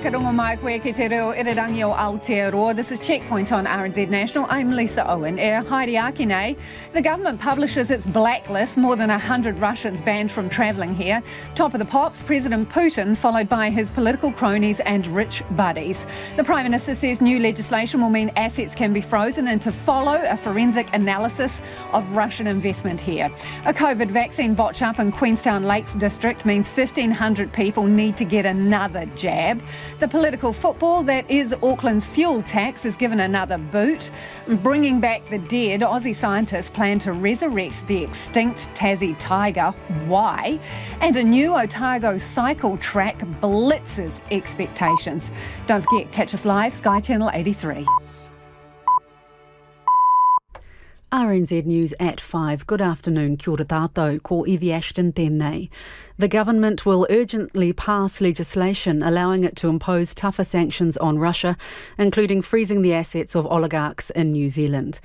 Whakarongo mai koe ki te reo irirangi o Aotearoa. This is Checkpoint on RNZ National. I'm Lisa Owen. Haere ake nei. The government publishes its blacklist, more than 100 Russians banned from travelling here. Top of the pops, President Putin, followed by his political cronies and rich buddies. The Prime Minister says new legislation will mean assets can be frozen and to follow a forensic analysis of Russian investment here. A COVID vaccine botch up in Queenstown Lakes District means 1,500 people need to get another jab. The political football that is Auckland's fuel tax is given another boot. Bringing back the dead, Aussie scientists plan to resurrect the extinct Tassie tiger. Why? And a new Otago cycle track blitzes expectations. Don't forget, catch us live, Sky Channel 83. RNZ News at 5. Good afternoon, kia ora tātou, ko Evie Ashton tēnei. The government will urgently pass legislation allowing it to impose tougher sanctions on Russia, including freezing the assets of oligarchs in New Zealand.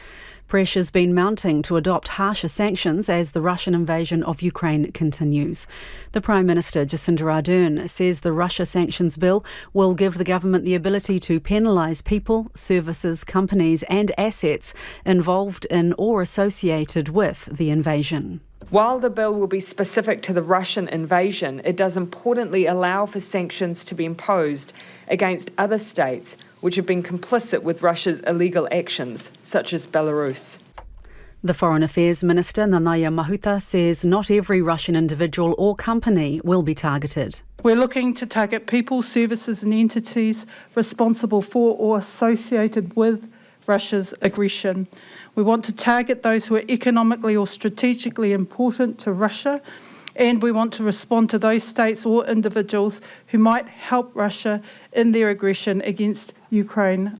Pressure's been mounting to adopt harsher sanctions as the Russian invasion of Ukraine continues. The Prime Minister, Jacinda Ardern, says the Russia sanctions bill will give the government the ability to penalise people, services, companies and assets involved in or associated with the invasion. While the bill will be specific to the Russian invasion, it does importantly allow for sanctions to be imposed against other states which have been complicit with Russia's illegal actions, such as Belarus. The Foreign Affairs Minister, Nanaia Mahuta, says not every Russian individual or company will be targeted. We're looking to target people, services and entities responsible for or associated with Russia's aggression. We want to target those who are economically or strategically important to Russia, and we want to respond to those states or individuals who might help Russia in their aggression against Ukraine.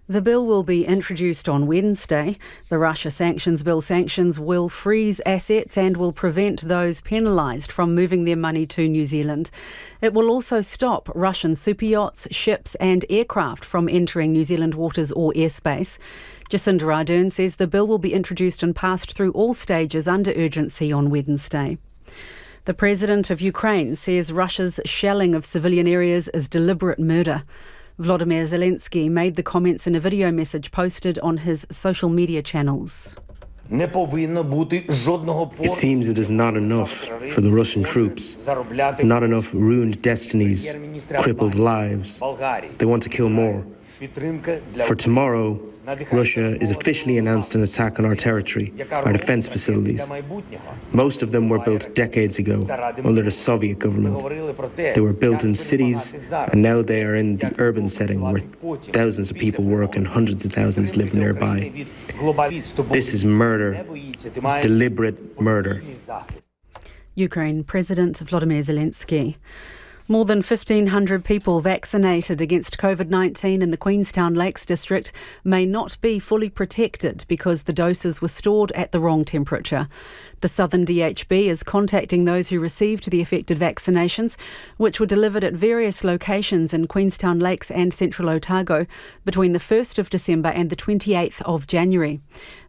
The bill will be introduced on Wednesday. The Russia sanctions bill sanctions will freeze assets and will prevent those penalised from moving their money to New Zealand. It will also stop Russian super yachts, ships and aircraft from entering New Zealand waters or airspace. Jacinda Ardern says the bill will be introduced and passed through all stages under urgency on Wednesday. The President of Ukraine says Russia's shelling of civilian areas is deliberate murder. Volodymyr Zelensky made the comments in a video message posted on his social media channels. It seems it is not enough for the Russian troops, not enough ruined destinies, crippled lives. They want to kill more. For tomorrow, Russia is officially announced an attack on our territory, our defence facilities. Most of them were built decades ago under the Soviet government. They were built in cities and now they are in the urban setting where thousands of people work and hundreds of thousands live nearby. This is murder, deliberate murder. Ukraine President Volodymyr Zelensky. More than 1,500 people vaccinated against COVID-19 in the Queenstown Lakes District may not be fully protected because the doses were stored at the wrong temperature. The Southern DHB is contacting those who received the affected vaccinations, which were delivered at various locations in Queenstown Lakes and Central Otago between the 1st of December and the 28th of January.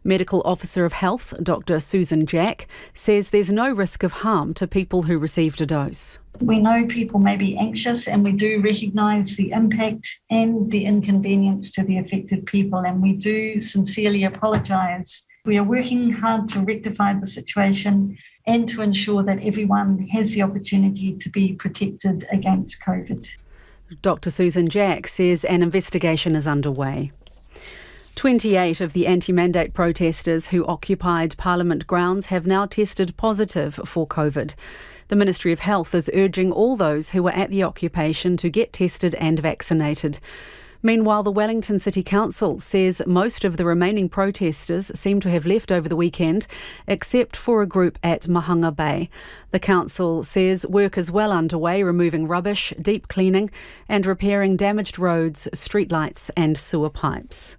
Medical Officer of Health, Dr. Susan Jack, says there's no risk of harm to people who received a dose. We know people may be anxious and we do recognise the impact and the inconvenience to the affected people, and we do sincerely apologise. We are working hard to rectify the situation and to ensure that everyone has the opportunity to be protected against COVID. Dr. Susan Jack says an investigation is underway. 28 of the anti-mandate protesters who occupied Parliament grounds have now tested positive for COVID. The Ministry of Health is urging all those who were at the occupation to get tested and vaccinated. Meanwhile, the Wellington City Council says most of the remaining protesters seem to have left over the weekend, except for a group at Mahanga Bay. The council says work is well underway removing rubbish, deep cleaning and repairing damaged roads, streetlights and sewer pipes.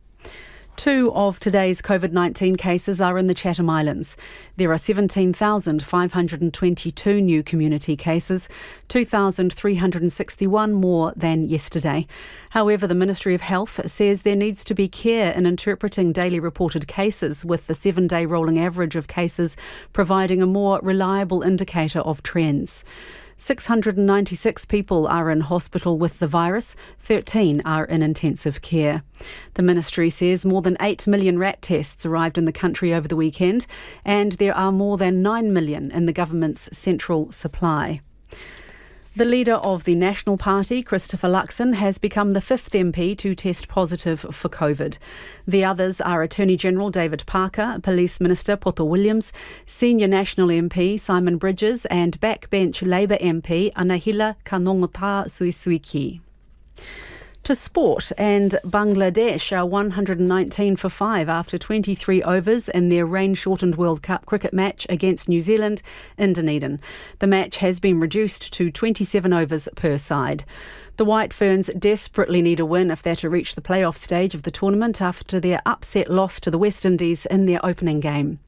2 of today's COVID-19 cases are in the Chatham Islands. There are 17,522 new community cases, 2,361 more than yesterday. However, the Ministry of Health says there needs to be care in interpreting daily reported cases, with the 7-day rolling average of cases providing a more reliable indicator of trends. 696 people are in hospital with the virus, 13 are in intensive care. The ministry says more than 8 million rat tests arrived in the country over the weekend, and there are more than 9 million in the government's central supply. The leader of the National Party, Christopher Luxon, has become the 5th MP to test positive for COVID. The others are Attorney General David Parker, Police Minister Poto Williams, Senior National MP Simon Bridges and backbench Labour MP Anahila Kanongota Suisuiki. To sport, and Bangladesh are 119 for 5 after 23 overs in their rain-shortened World Cup cricket match against New Zealand in Dunedin. The match has been reduced to 27 overs per side. The White Ferns desperately need a win if they're to reach the playoff stage of the tournament after their upset loss to the West Indies in their opening game.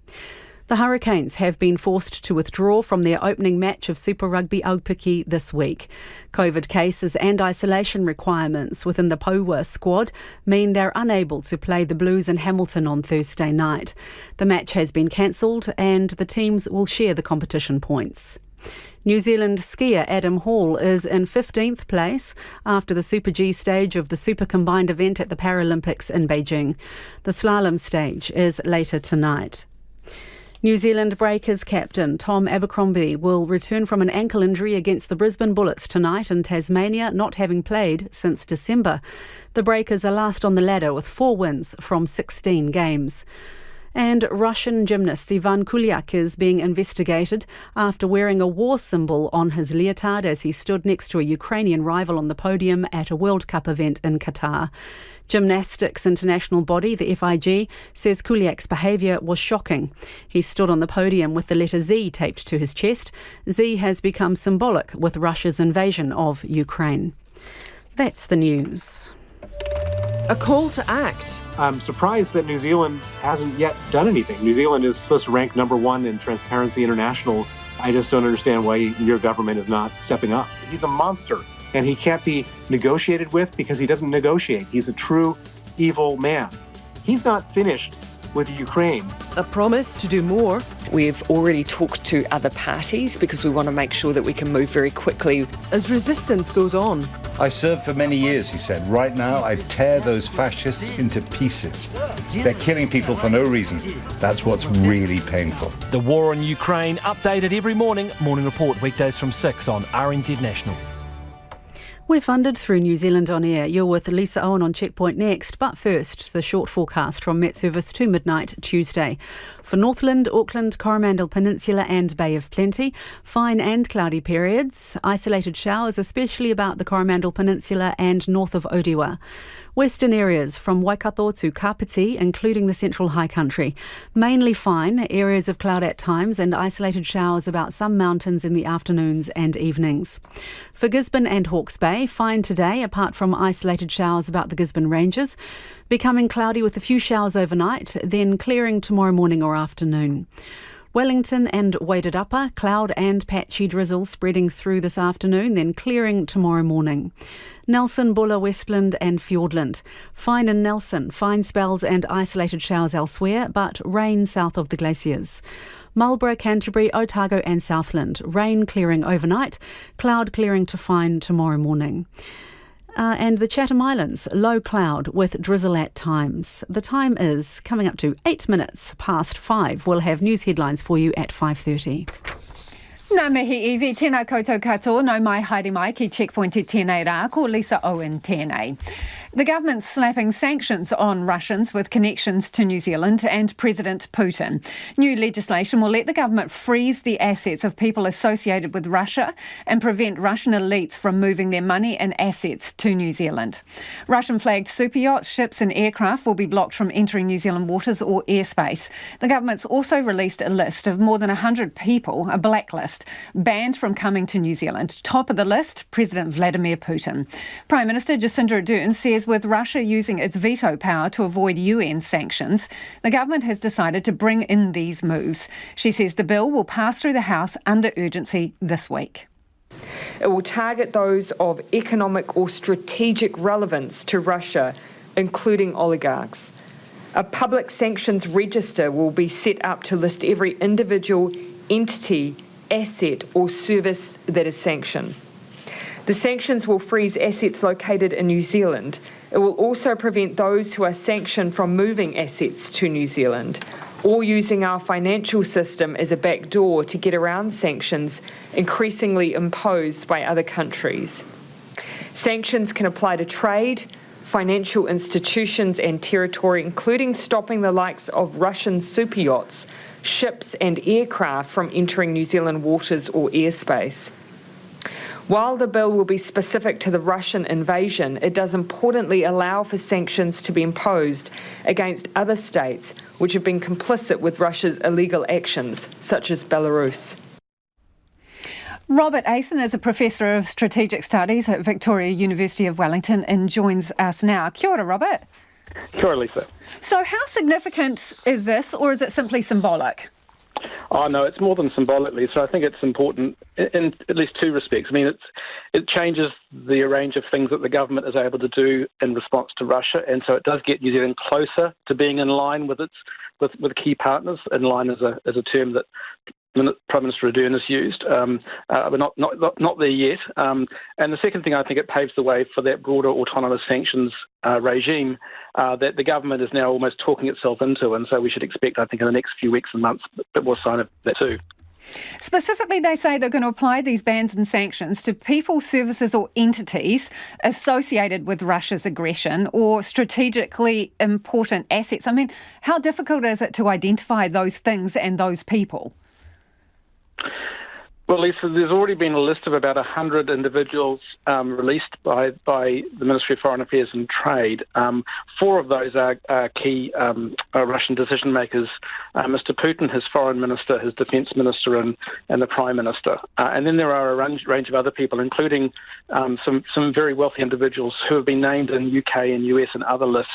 The Hurricanes have been forced to withdraw from their opening match of Super Rugby Aupiki this week. COVID cases and isolation requirements within the Poua squad mean they're unable to play the Blues in Hamilton on Thursday night. The match has been cancelled and the teams will share the competition points. New Zealand skier Adam Hall is in 15th place after the Super G stage of the Super Combined event at the Paralympics in Beijing. The slalom stage is later tonight. New Zealand Breakers captain Tom Abercrombie will return from an ankle injury against the Brisbane Bullets tonight in Tasmania, not having played since December. The Breakers are last on the ladder with 4 wins from 16 games. And Russian gymnast Ivan Kulyak is being investigated after wearing a war symbol on his leotard as he stood next to a Ukrainian rival on the podium at a World Cup event in Qatar. Gymnastics international body, the FIG, says Kuliak's behaviour was shocking. He stood on the podium with the letter Z taped to his chest. Z has become symbolic with Russia's invasion of Ukraine. That's the news. A call to act. I'm surprised that New Zealand hasn't yet done anything. New Zealand is supposed to rank number 1 in Transparency International's. I just don't understand why your government is not stepping up. He's a monster, and he can't be negotiated with because he doesn't negotiate. He's a true evil man. He's not finished with Ukraine. A promise to do more. We've already talked to other parties because we want to make sure that we can move very quickly. As resistance goes on. I served for many years, he said. Right now, I tear those fascists into pieces. They're killing people for no reason. That's what's really painful. The war on Ukraine, updated every morning. Morning Report, weekdays from 6 on RNZ National. We're funded through New Zealand On Air. You're with Lisa Owen on Checkpoint next. But first, the short forecast from Met Service to midnight Tuesday. For Northland, Auckland, Coromandel Peninsula and Bay of Plenty, fine and cloudy periods. Isolated showers, especially about the Coromandel Peninsula and north of Orewa. Western areas from Waikato to Kapiti, including the central high country. Mainly fine, areas of cloud at times and isolated showers about some mountains in the afternoons and evenings. For Gisborne and Hawke's Bay, fine today, apart from isolated showers about the Gisborne Ranges. Becoming cloudy with a few showers overnight, then clearing tomorrow morning or afternoon. Wellington and Wairarapa, cloud and patchy drizzle spreading through this afternoon, then clearing tomorrow morning. Nelson, Bulla, Westland and Fiordland. Fine in Nelson, fine spells and isolated showers elsewhere, but rain south of the glaciers. Marlborough, Canterbury, Otago and Southland. Rain clearing overnight, cloud clearing to fine tomorrow morning. And the Chatham Islands, low cloud with drizzle at times. The time is coming up to 8 minutes past 5. We'll have news headlines for you at 5:30. Nā mihi iwi, tēnā koutou katoa, no mai haere mai ki Checkpoint e tēnei rā, ko Lisa Owen tēnei. The government's slapping sanctions on Russians with connections to New Zealand and President Putin. New legislation will let the government freeze the assets of people associated with Russia and prevent Russian elites from moving their money and assets to New Zealand. Russian-flagged super yachts, ships and aircraft will be blocked from entering New Zealand waters or airspace. The government's also released a list of more than 100 people, a blacklist, banned from coming to New Zealand. Top of the list, President Vladimir Putin. Prime Minister Jacinda Ardern says with Russia using its veto power to avoid UN sanctions, the government has decided to bring in these moves. She says the bill will pass through the House under urgency this week. It will target those of economic or strategic relevance to Russia, including oligarchs. A public sanctions register will be set up to list every individual, entity asset or service that is sanctioned. The sanctions will freeze assets located in New Zealand. It will also prevent those who are sanctioned from moving assets to New Zealand or using our financial system as a backdoor to get around sanctions increasingly imposed by other countries. Sanctions can apply to trade, financial institutions and territory, including stopping the likes of Russian super yachts, ships and aircraft from entering New Zealand waters or airspace. While the bill will be specific to the Russian invasion, it does importantly allow for sanctions to be imposed against other states which have been complicit with Russia's illegal actions, such as Belarus. Robert Asen is a Professor of Strategic Studies at Victoria University of Wellington and joins us now. Kia ora, Robert. Kia ora, Lisa. So how significant is this, or is it simply symbolic? Oh, no, it's more than symbolic, Lisa. I think it's important in at least two respects. I mean, it changes the range of things that the government is able to do in response to Russia, and so it does get New Zealand closer to being in line with key partners. In line is a term that Prime Minister Ardern has used, but not there yet. And the second thing, I think it paves the way for that broader autonomous sanctions regime that the government is now almost talking itself into, and so we should expect, I think, in the next few weeks and months, a bit more sign of that too. Specifically, they say they're going to apply these bans and sanctions to people, services or entities associated with Russia's aggression or strategically important assets. I mean, how difficult is it to identify those things and those people? Well, Lisa, there's already been a list of about 100 individuals released by the Ministry of Foreign Affairs and Trade. 4 of those are key Russian decision makers: Mr. Putin, his foreign minister, his defence minister, and the prime minister. And then there are a range of other people, including some very wealthy individuals who have been named in UK and US and other lists.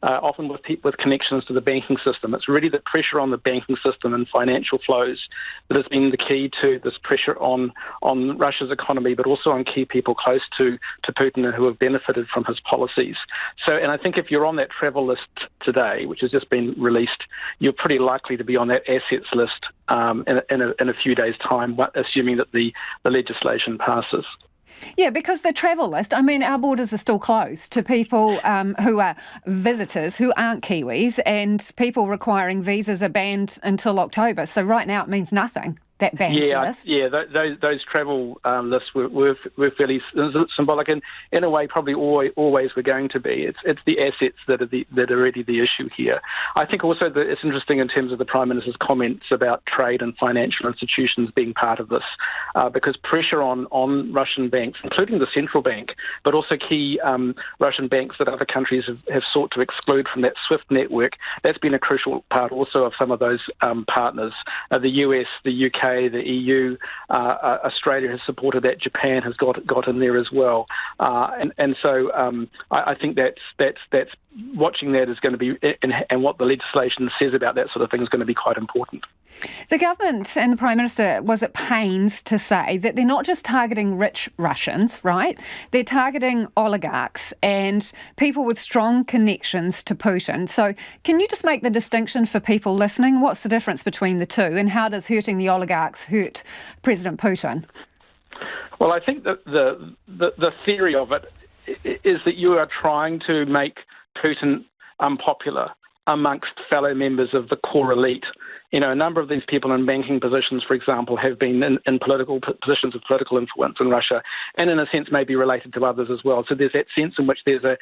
Often with connections to the banking system. It's really the pressure on the banking system and financial flows that has been the key to this pressure on Russia's economy, but also on key people close to Putin and who have benefited from his policies. So, and I think if you're on that travel list today, which has just been released, you're pretty likely to be on that assets list in a few days' time, assuming that the legislation passes. Yeah, because the travel list, I mean, our borders are still closed to people who are visitors who aren't Kiwis, and people requiring visas are banned until October. So right now it means nothing, that banned list. Yeah, those travel lists were fairly symbolic, and in a way probably always were going to be. It's the assets that are really the issue here. I think also that it's interesting in terms of the Prime Minister's comments about trade and financial institutions being part of this, because pressure on Russian banks, including the central bank, but also key Russian banks that other countries have sought to exclude from that SWIFT network, that's been a crucial part also of some of those partners. The US, the UK, the EU, Australia has supported that. Japan has got in there as well, and so I think that's watching that is going to be, and what the legislation says about that sort of thing is going to be quite important. The government and the Prime Minister was at pains to say that they're not just targeting rich Russians, right? They're targeting oligarchs and people with strong connections to Putin. So can you just make the distinction for people listening? What's the difference between the two, and how does hurting the oligarchs hurt President Putin? Well, I think that the theory of it is that you are trying to make Putin unpopular amongst fellow members of the core elite. You know, a number of these people in banking positions, for example, have been in political positions of political influence in Russia, and in a sense may be related to others as well. So there's that sense in which there's a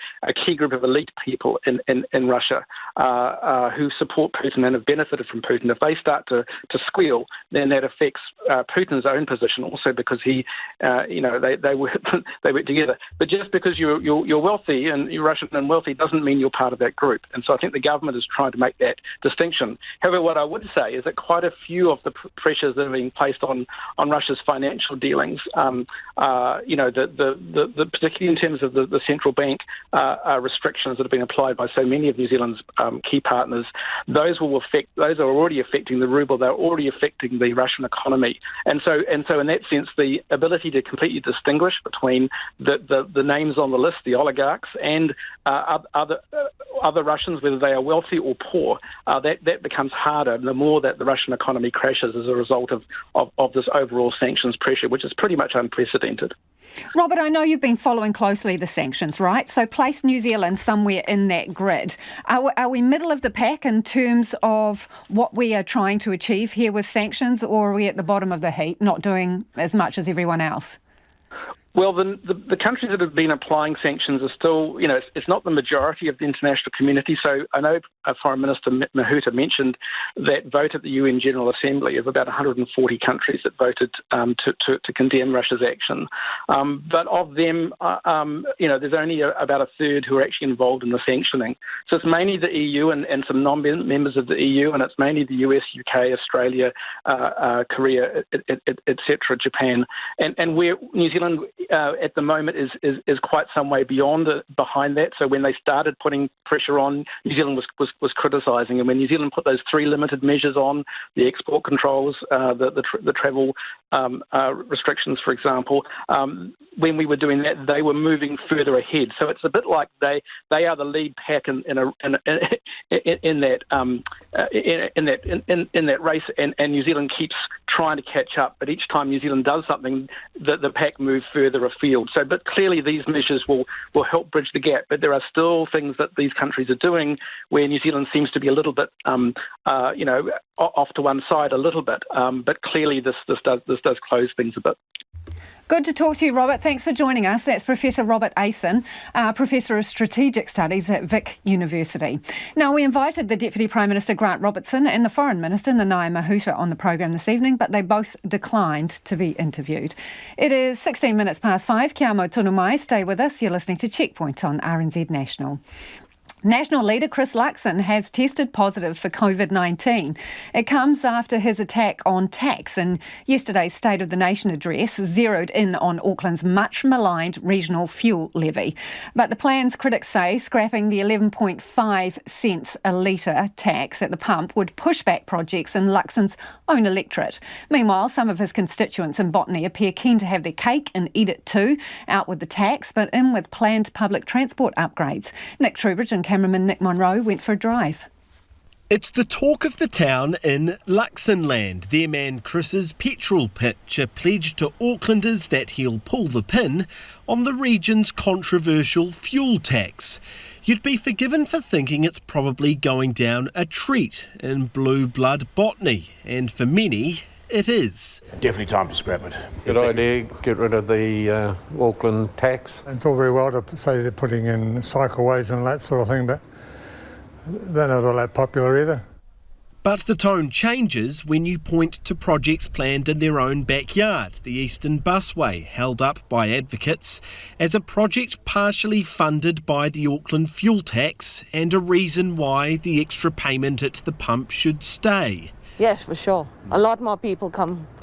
key group of elite people in Russia who support Putin and have benefited from Putin. If they start to squeal, then that affects Putin's own position also, because they work together. But just because you're wealthy and you're Russian and wealthy doesn't mean you're part of that group. And so I think the government is trying to make that distinction. However, what I would say is that quite a few of the pressures that are being placed on Russia's financial dealings, particularly in terms of the central bank restrictions that have been applied by so many of New Zealand's key partners, those are already affecting the ruble. They're already affecting the Russian economy, and so in that sense, the ability to completely distinguish between the names on the list, the oligarchs, and other Russians, whether they are wealthy or poor, that becomes harder the more that the Russian economy crashes as a result of this overall sanctions pressure, which is pretty much unprecedented. Robert, I know you've been following closely the sanctions, right? So place New Zealand somewhere in that grid. Are we middle of the pack in terms of what we are trying to achieve here with sanctions, or are we at the bottom of the heap, not doing as much as everyone else? Well, the countries that have been applying sanctions are still, it's not the majority of the international community. So I know Foreign Minister Mahuta mentioned that vote at the UN General Assembly of about 140 countries that voted to condemn Russia's action. But of them, there's only about a third who are actually involved in the sanctioning. So it's mainly the EU and some non-members of the EU, and it's mainly the US, UK, Australia, Korea, etc., Japan, and where New Zealand at the moment is quite some way behind that. So when they started putting pressure on, New Zealand was criticising, and when New Zealand put those 3 limited measures on, the export controls, the travel restrictions, for example, when we were doing that, they were moving further ahead. So it's a bit like they are the lead pack in that race, and New Zealand keeps trying to catch up. But each time New Zealand does something, the pack moves further afield. So, but clearly these measures will help bridge the gap. But there are still things that these countries are doing where New Zealand seems to be a little bit, off to one side a little bit. But clearly this does close things a bit. Good to talk to you, Robert. Thanks for joining us. That's Professor Robert Asen, Professor of Strategic Studies at Vic University. Now, we invited the Deputy Prime Minister Grant Robertson and the Foreign Minister Nanaia Mahuta on the programme this evening, but they both declined to be interviewed. It is 16 minutes past 5. Kia mau tonu mai. Stay with us. You're listening to Checkpoint on RNZ National. National leader Chris Luxon has tested positive for COVID-19. It comes after his attack on tax in yesterday's State of the Nation address zeroed in on Auckland's much maligned regional fuel levy. But the plan's critics say scrapping the 11.5 cents a litre tax at the pump would push back projects in Luxon's own electorate. Meanwhile, some of his constituents in Botany appear keen to have their cake and eat it too, out with the tax, but in with planned public transport upgrades. Nick Trubridge and cameraman Nick Monroe went for a drive. It's the talk of the town in Luxonland. Their man Chris's petrol pitcher pledged to Aucklanders that he'll pull the pin on the region's controversial fuel tax. You'd be forgiven for thinking it's probably going down a treat in blue blood Botany, and for many it is. Definitely time to scrap it. Good idea, get rid of the Auckland tax. It's all very well to say they're putting in cycleways and that sort of thing, but they're not all that popular either. But the tone changes when you point to projects planned in their own backyard. The Eastern Busway, held up by advocates as a project partially funded by the Auckland fuel tax and a reason why the extra payment at the pump should stay. Yes, for sure. A lot more people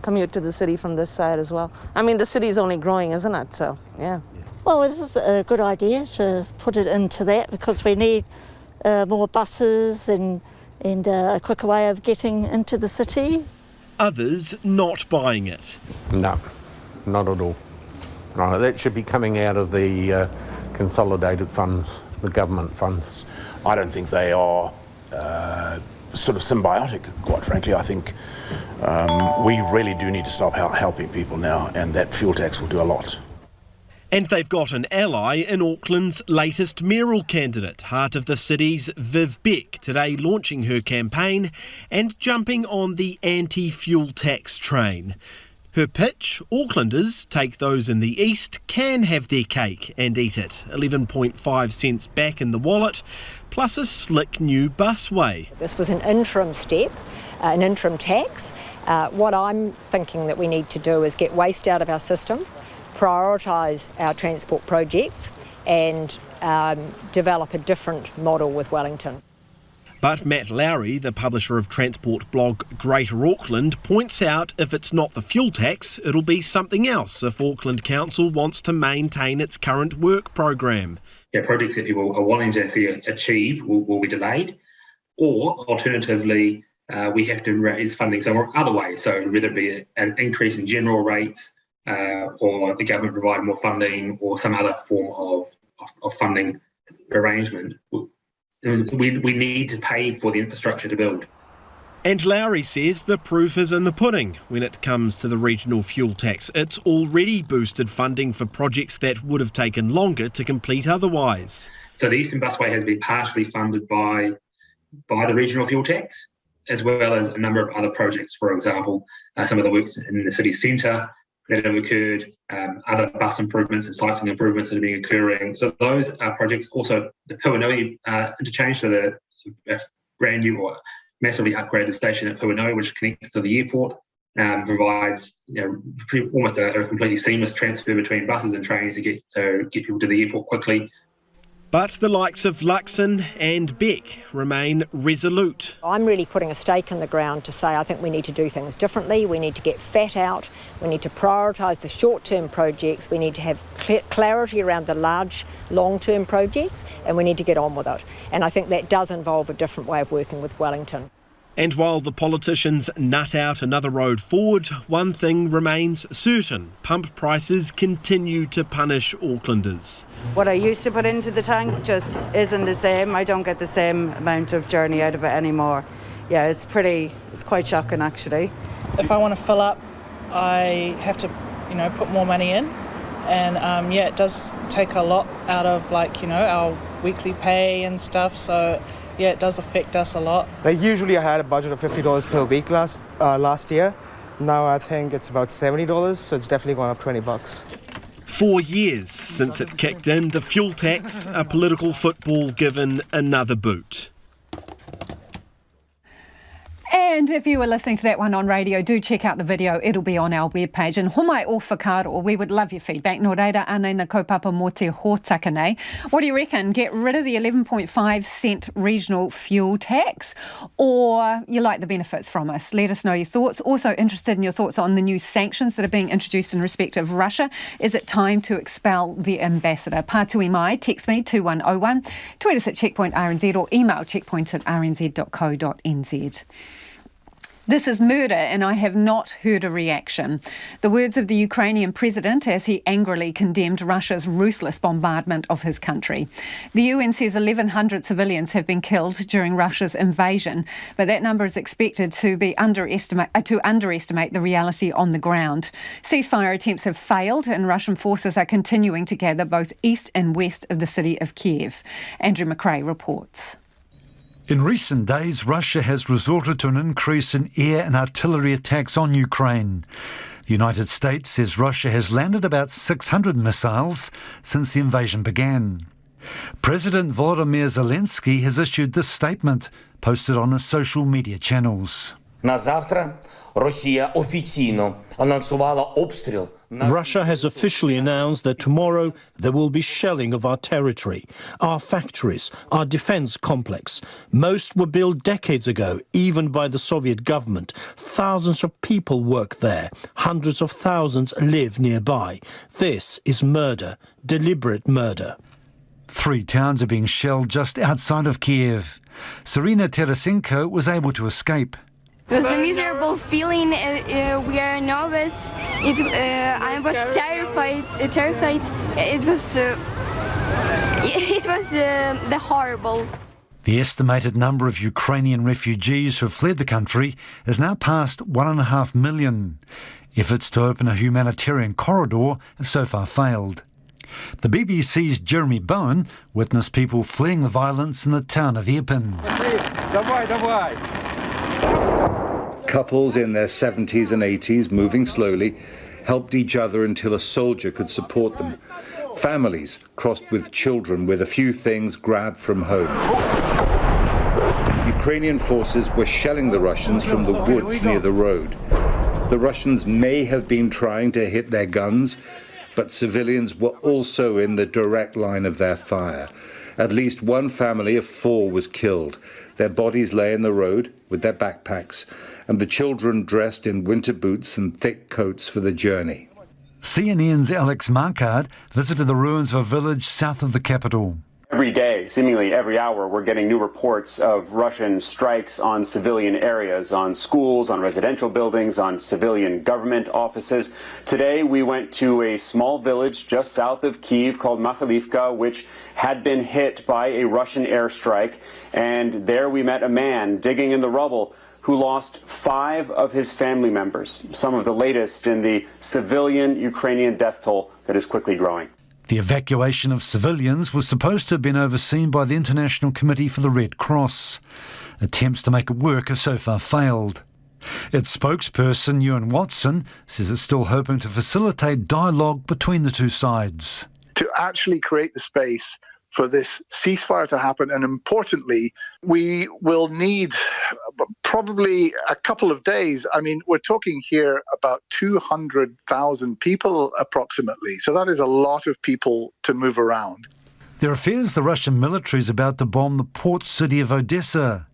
commute to the city from this side as well. I mean, the city's only growing, isn't it? So, yeah. Well, this is a good idea to put it into that because we need more buses and a quicker way of getting into the city. Others not buying it. No, not at all. No, that should be coming out of the consolidated funds, the government funds. I don't think they are sort of symbiotic, quite frankly. I think we really do need to stop helping people now, and that fuel tax will do a lot. And they've got an ally in Auckland's latest mayoral candidate, Heart of the City's Viv Beck, today launching her campaign and jumping on the anti-fuel tax train. Her pitch, Aucklanders, take those in the east, can have their cake and eat it. 11.5 cents back in the wallet, plus a slick new busway. This was an interim step, an interim tax. What I'm thinking that we need to do is get waste out of our system, prioritise our transport projects and develop a different model with Wellington. But Matt Lowry, the publisher of transport blog Greater Auckland, points out if it's not the fuel tax, it'll be something else if Auckland Council wants to maintain its current work programme. Projects that people are wanting to see achieve will be delayed. or alternatively, we have to raise funding some other way. So whether it be an increase in general rates, or the government provide more funding, or some other form of funding arrangement, we need to pay for the infrastructure to build. And Lowry says the proof is in the pudding when it comes to the regional fuel tax. It's already boosted funding for projects that would have taken longer to complete otherwise. So the Eastern Busway has been partially funded by the regional fuel tax, as well as a number of other projects. For example, some of the works in the city centre that have occurred, other bus improvements and cycling improvements that have been occurring. So those are projects. Also, the Puanui interchange, so the brand new or massively upgraded station at Puanui, which connects to the airport, provides almost a completely seamless transfer between buses and trains to get people to the airport quickly. But the likes of Luxon and Beck remain resolute. I'm really putting a stake in the ground to say I think we need to do things differently. We need to get fat out. We need to prioritise the short-term projects. We need to have clarity around the large, long-term projects, and we need to get on with it. And I think that does involve a different way of working with Wellington. And while the politicians nut out another road forward, one thing remains certain. Pump prices continue to punish Aucklanders. What I used to put into the tank just isn't the same. I don't get the same amount of journey out of it anymore. Yeah, it's quite shocking actually. If I want to fill up, I have to, put more money in. And it does take a lot out of our weekly pay and stuff. So yeah, it does affect us a lot. Usually I had a budget of $50 per week last year. Now I think it's about $70, so it's definitely gone up $20. 4 years since it kicked in, the fuel tax, a political football given another boot. And if you were listening to that one on radio, do check out the video. It'll be on our webpage. And homai o whakaaro, we would love your feedback. Nō reira, anei na kaupapa mō te hōtaka nei. What do you reckon? Get rid of the 11.5 cent regional fuel tax? Or you like the benefits from us? Let us know your thoughts. Also interested in your thoughts on the new sanctions that are being introduced in respect of Russia. Is it time to expel the ambassador? Pātui mai, text me 2101, tweet us at Checkpoint RNZ or email checkpoint@rnz.co.nz. This is murder, and I have not heard a reaction. The words of the Ukrainian president as he angrily condemned Russia's ruthless bombardment of his country. The UN says 1,100 civilians have been killed during Russia's invasion, but that number is expected to underestimate the reality on the ground. Ceasefire attempts have failed, and Russian forces are continuing to gather both east and west of the city of Kiev. Andrew McRae reports. In recent days, Russia has resorted to an increase in air and artillery attacks on Ukraine. The United States says Russia has landed about 600 missiles since the invasion began. President Volodymyr Zelensky has issued this statement, posted on his social media channels. На завтра Росія офіційно анонсувала обстріл. Russia has officially announced that tomorrow there will be shelling of our territory, our factories, our defense complex. Most were built decades ago, even by the Soviet government. Thousands of people work there. Hundreds of thousands live nearby. This is murder, deliberate murder. 3 towns are being shelled just outside of Kiev. Serena Tarasenko was able to escape. It was a miserable feeling. We are nervous. I was terrified. It was the horrible. The estimated number of Ukrainian refugees who have fled the country is now past 1.5 million. Efforts to open a humanitarian corridor have so far failed. The BBC's Jeremy Bowen witnessed people fleeing the violence in the town of Irpin. Couples in their 70s and 80s, moving slowly, helped each other until a soldier could support them. Families crossed with children with a few things grabbed from home. Ukrainian forces were shelling the Russians from the woods near the road. The Russians may have been trying to hit their guns, but civilians were also in the direct line of their fire. At least one family of 4 was killed. Their bodies lay in the road with their backpacks, and the children dressed in winter boots and thick coats for the journey. CNN's Alex Markard visited the ruins of a village south of the capital. Every day, seemingly every hour, we're getting new reports of Russian strikes on civilian areas, on schools, on residential buildings, on civilian government offices. Today, we went to a small village just south of Kyiv called Makhalivka, which had been hit by a Russian airstrike. And there we met a man digging in the rubble who lost 5 of his family members, some of the latest in the civilian Ukrainian death toll that is quickly growing. The evacuation of civilians was supposed to have been overseen by the International Committee for the Red Cross. Attempts to make it work have so far failed. Its spokesperson, Ewan Watson, says it's still hoping to facilitate dialogue between the two sides. To actually create the space for this ceasefire to happen, and importantly, we will need probably a couple of days. I mean, we're talking here about 200,000 people approximately, so that is a lot of people to move around. There are fears the Russian military is about to bomb the port city of Odessa.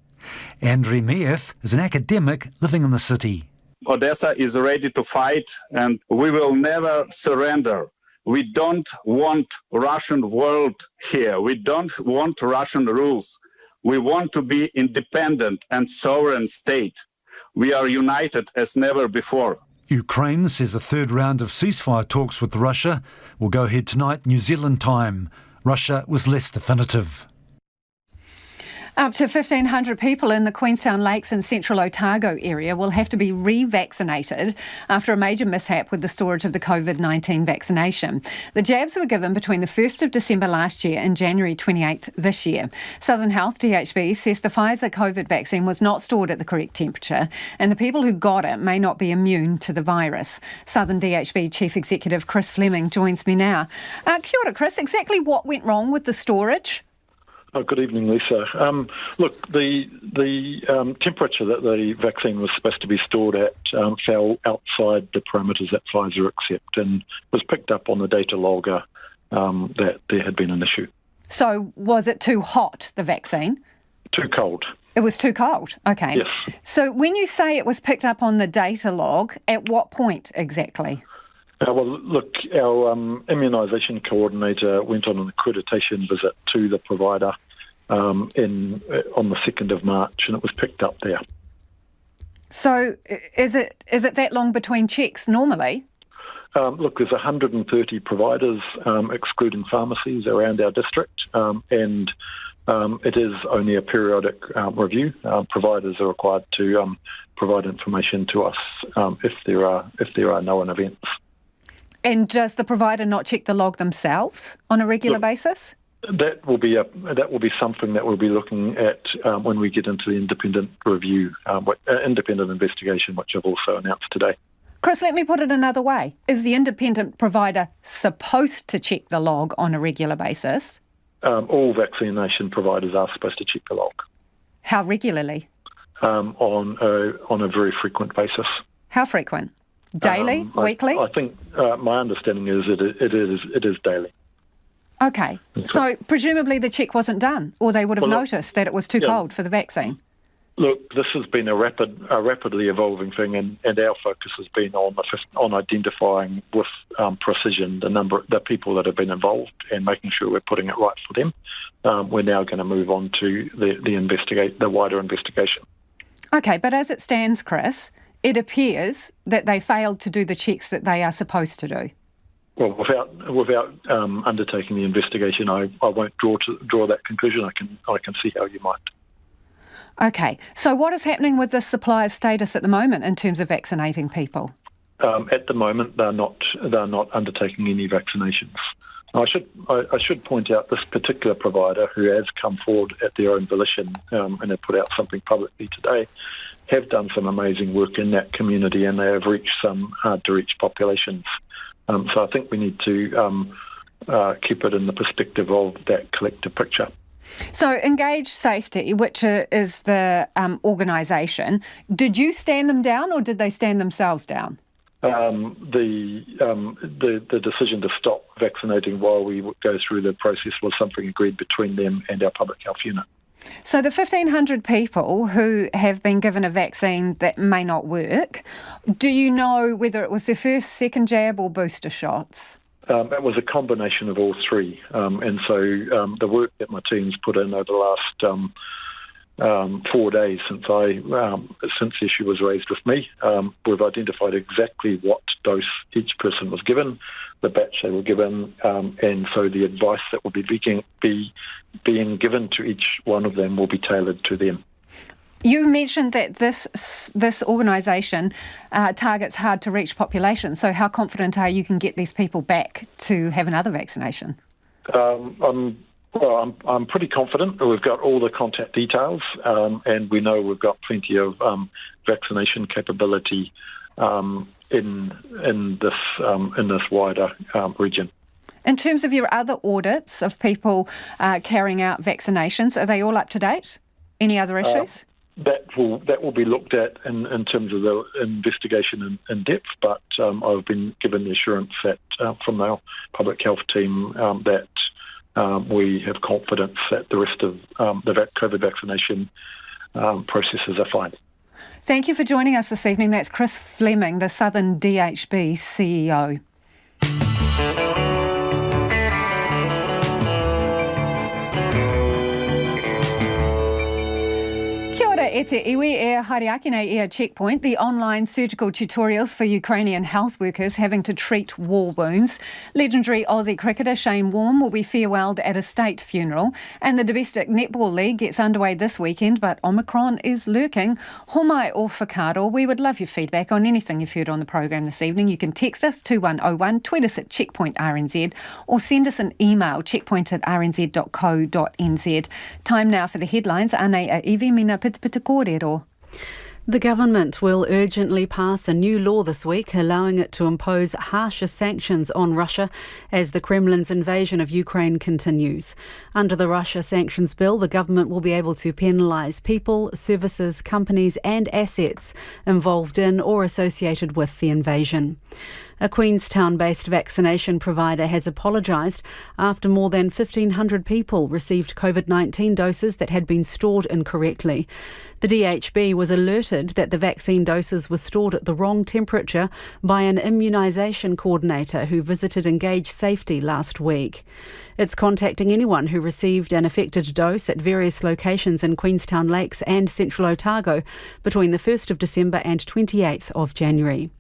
Andriy Meev is an academic living in the city. Odessa is ready to fight, and we will never surrender. We don't want Russian world here. We don't want Russian rules. We want to be independent and sovereign state. We are united as never before. Ukraine says a third round of ceasefire talks with Russia will go ahead tonight, New Zealand time. Russia was less definitive. Up to 1,500 people in the Queenstown Lakes and central Otago area will have to be revaccinated after a major mishap with the storage of the COVID-19 vaccination. The jabs were given between the 1st of December last year and January 28th this year. Southern Health DHB says the Pfizer COVID vaccine was not stored at the correct temperature and the people who got it may not be immune to the virus. Southern DHB Chief Executive Chris Fleming joins me now. Kia ora, Chris. Exactly what went wrong with the storage? Good evening, Lisa. Look, the temperature that the vaccine was supposed to be stored at fell outside the parameters that Pfizer accept and was picked up on the data logger that there had been an issue. So was it too hot, the vaccine? Too cold. It was too cold? Okay. Yes. So when you say it was picked up on the data log, at what point exactly? Well, look, our immunisation coordinator went on an accreditation visit to the provider on the 2nd of March, and it was picked up there. So is it that long between checks normally? Look, there's 130 providers, excluding pharmacies, around our district, and it is only a periodic review. Providers are required to provide information to us if there are known events. And does the provider not check the log themselves on a regular basis? That will be something that we'll be looking at when we get into the independent review, independent investigation, which I've also announced today. Chris, let me put it another way. Is the independent provider supposed to check the log on a regular basis? All vaccination providers are supposed to check the log. How regularly? On a very frequent basis. How frequent? Daily? Weekly? I think my understanding is it is daily. Okay. So presumably the check wasn't done, or they would have noticed that it was too cold for the vaccine. Look, this has been a rapidly evolving thing, and our focus has been on identifying with precision the people that have been involved and making sure we're putting it right for them. We're now going to move on to the wider investigation. Okay, but as it stands, Chris, it appears that they failed to do the checks that they are supposed to do. Well, without undertaking the investigation, I won't draw that conclusion. I can see how you might. Okay, so what is happening with the supplier's status at the moment in terms of vaccinating people? At the moment, they're not undertaking any vaccinations. I should point out this particular provider, who has come forward at their own volition and have put out something publicly today, have done some amazing work in that community, and they have reached some hard-to-reach populations. So I think we need to keep it in the perspective of that collective picture. So Engage Safety, which is the organisation, did you stand them down or did they stand themselves down? The decision to stop vaccinating while we go through the process was something agreed between them and our public health unit. So the 1,500 people who have been given a vaccine that may not work, do you know whether it was their first, second jab or booster shots? It was a combination of all three. And so the work that my team's put in over the last 4 days since the issue was raised with me, we've identified exactly what dose each person was given, the batch they were given, and so the advice that will be being given to each one of them will be tailored to them. You mentioned that this organisation targets hard-to-reach populations, so how confident are you can get these people back to have another vaccination? I'm pretty confident. We've got all the contact details, and we know we've got plenty of vaccination capability in this wider region. In terms of your other audits of people carrying out vaccinations, are they all up to date? Any other issues? That will be looked at in terms of the investigation in depth, but I've been given the assurance that from our public health team that we have confidence that the rest of the COVID vaccination processes are fine. Thank you for joining us this evening. That's Chris Fleming, the Southern DHB CEO. E te iwi e haere nei e a Checkpoint, the online surgical tutorials for Ukrainian health workers having to treat war wounds. Legendary Aussie cricketer Shane Warne will be farewelled at a state funeral, and the domestic Netball League gets underway this weekend, but Omicron is lurking. Homai o whakaaro, we would love your feedback on anything you've heard on the program this evening. You can text us 2101, tweet us at Checkpoint RNZ, or send us an email, checkpoint@rnz.co.nz. Time now for the headlines. Anei a iwi mina pitipita kōrero. The government will urgently pass a new law this week, allowing it to impose harsher sanctions on Russia as the Kremlin's invasion of Ukraine continues. Under the Russia sanctions bill, the government will be able to penalise people, services, companies and assets involved in or associated with the invasion. A Queenstown-based vaccination provider has apologised after more than 1,500 people received COVID-19 doses that had been stored incorrectly. The DHB was alerted that the vaccine doses were stored at the wrong temperature by an immunisation coordinator who visited Engage Safety last week. It's contacting anyone who received an affected dose at various locations in Queenstown Lakes and Central Otago between the 1st of December and 28th of January.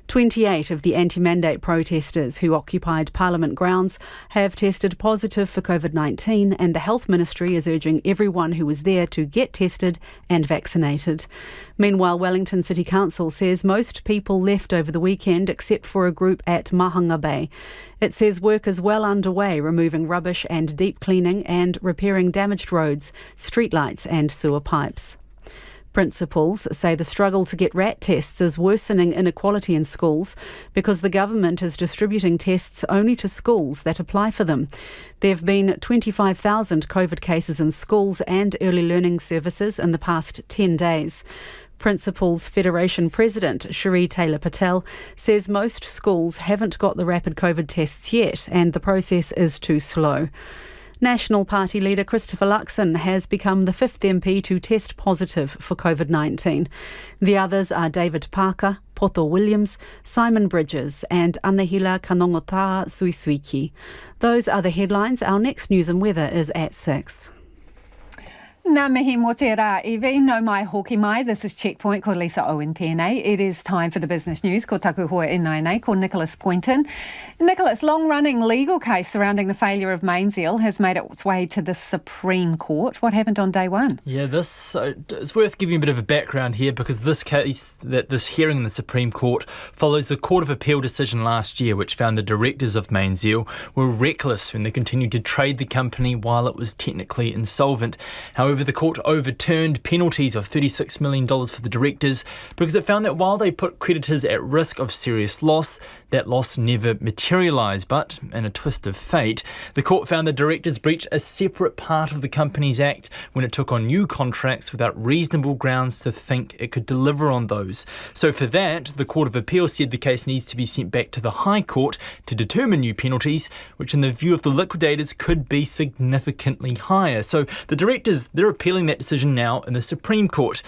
28 of the anti-mandate protesters who occupied Parliament grounds have tested positive for COVID-19, and the Health Ministry is urging everyone who was there to get tested and vaccinated. Meanwhile, Wellington City Council says most people left over the weekend except for a group at Mahanga Bay. It says work is well underway removing rubbish and deep cleaning and repairing damaged roads, streetlights and sewer pipes. Principals say the struggle to get RAT tests is worsening inequality in schools because the government is distributing tests only to schools that apply for them. There have been 25,000 COVID cases in schools and early learning services in the past 10 days. Principals Federation President Cherie Taylor-Patel says most schools haven't got the rapid COVID tests yet and the process is too slow. National Party leader Christopher Luxon has become the 5th MP to test positive for COVID-19. The others are David Parker, Poto Williams, Simon Bridges and Anahila Kanongotaha Suisuiki. Those are the headlines. Our next news and weather is at 6. Nā mihi mō te rā iwi, no mai hoki mai. This is Checkpoint, ko Lisa Owen tēnei. It is time for the business news, ko taku hoa e nei, ko Nicholas Poynton. Nicholas, long-running legal case surrounding the failure of Mainzeal has made its way to the Supreme Court. What happened on day one? Yeah, it's worth giving a bit of a background here because this hearing in the Supreme Court follows the Court of Appeal decision last year which found the directors of Mainzeal were reckless when they continued to trade the company while it was technically insolvent. However, the court overturned penalties of $36 million for the directors because it found that while they put creditors at risk of serious loss, that loss never materialised. But, in a twist of fate, the court found the directors breached a separate part of the Companies Act when it took on new contracts without reasonable grounds to think it could deliver on those. So for that, the Court of Appeal said the case needs to be sent back to the High Court to determine new penalties, which in the view of the liquidators could be significantly higher. So the directors they're appealing that decision now in the Supreme Court.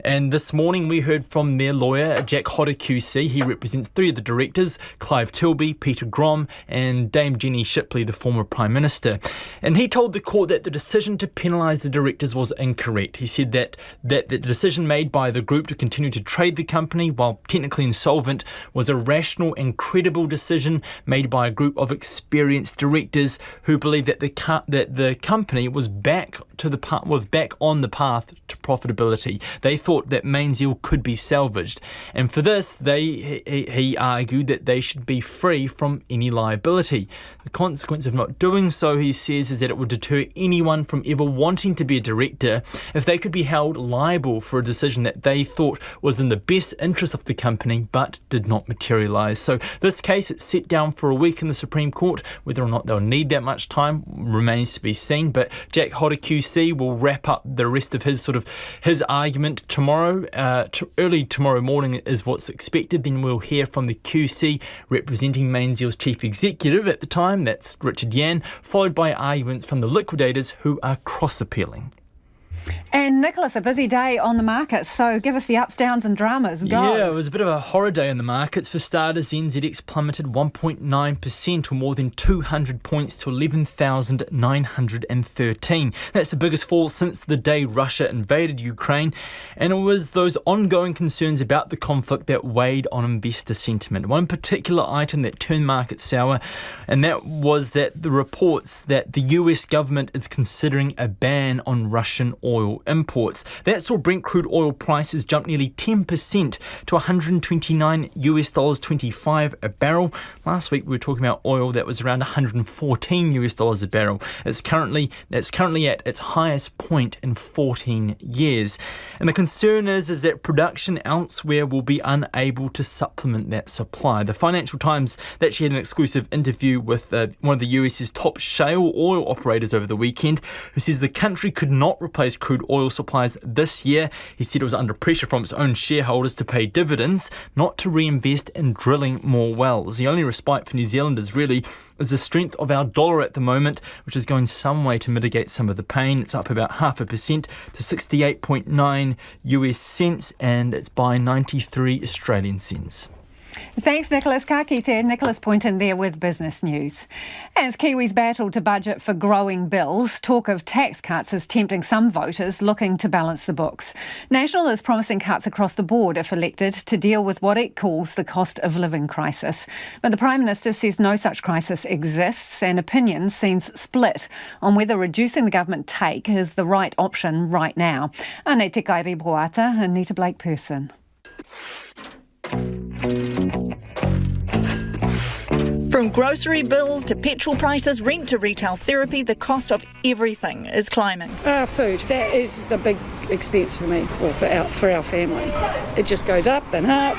And this morning we heard from their lawyer, Jack Hodder QC. He represents three of the directors, Clive Tilby, Peter Grom and Dame Jenny Shipley, the former Prime Minister. And he told the court that the decision to penalise the directors was incorrect. He said that the decision made by the group to continue to trade the company while technically insolvent was a rational and credible decision made by a group of experienced directors who believed that the company was back on the path to profitability. They thought that Mainzeal could be salvaged, and for this he argued that they should be free from any liability. The consequence of not doing so, he says, is that it would deter anyone from ever wanting to be a director if they could be held liable for a decision that they thought was in the best interest of the company but did not materialise. So this case, it's set down for a week in the Supreme Court. Whether or not they'll need that much time remains to be seen, but Jack Hodder QC will wrap up the rest of his argument tomorrow. Early tomorrow morning is what's expected. Then we'll hear from the QC representing Mainzeal's chief executive at the time, that's Richard Yan, followed by arguments from the liquidators who are cross-appealing. And Nicholas, a busy day on the markets, so give us the ups, downs and dramas. Go. Yeah, it was a bit of a horror day in the markets. For starters, NZX plummeted 1.9% or more than 200 points to 11,913. That's the biggest fall since the day Russia invaded Ukraine, and it was those ongoing concerns about the conflict that weighed on investor sentiment. One particular item that turned markets sour, and that was that the reports that the US government is considering a ban on Russian oil imports. That saw Brent crude oil prices jump nearly 10% to $129.25 a barrel. Last week we were talking about oil that was around $114 a barrel. It's currently at its highest point in 14 years. And the concern is that production elsewhere will be unable to supplement that supply. The Financial Times actually had an exclusive interview with one of the US's top shale oil operators over the weekend, who says the country could not replace crude oil supplies this year. He said it was under pressure from its own shareholders to pay dividends, not to reinvest in drilling more wells. The only respite for New Zealanders really is the strength of our dollar at the moment, which is going some way to mitigate some of the pain. It's up about 0.5% to 68.9 US cents, and it's by 93 Australian cents. Thanks, Nicholas. Ka kite. Nicholas Poynton there with business news. As Kiwis battle to budget for growing bills, talk of tax cuts is tempting some voters looking to balance the books. National is promising cuts across the board if elected to deal with what it calls the cost of living crisis. But the Prime Minister says no such crisis exists, and opinions seems split on whether reducing the government take is the right option right now. Ane te kairi broata, Anita Blake Person. From grocery bills to petrol prices, rent to retail therapy, the cost of everything is climbing. Food, that is the big expense for me, or for our family. It just goes up and up.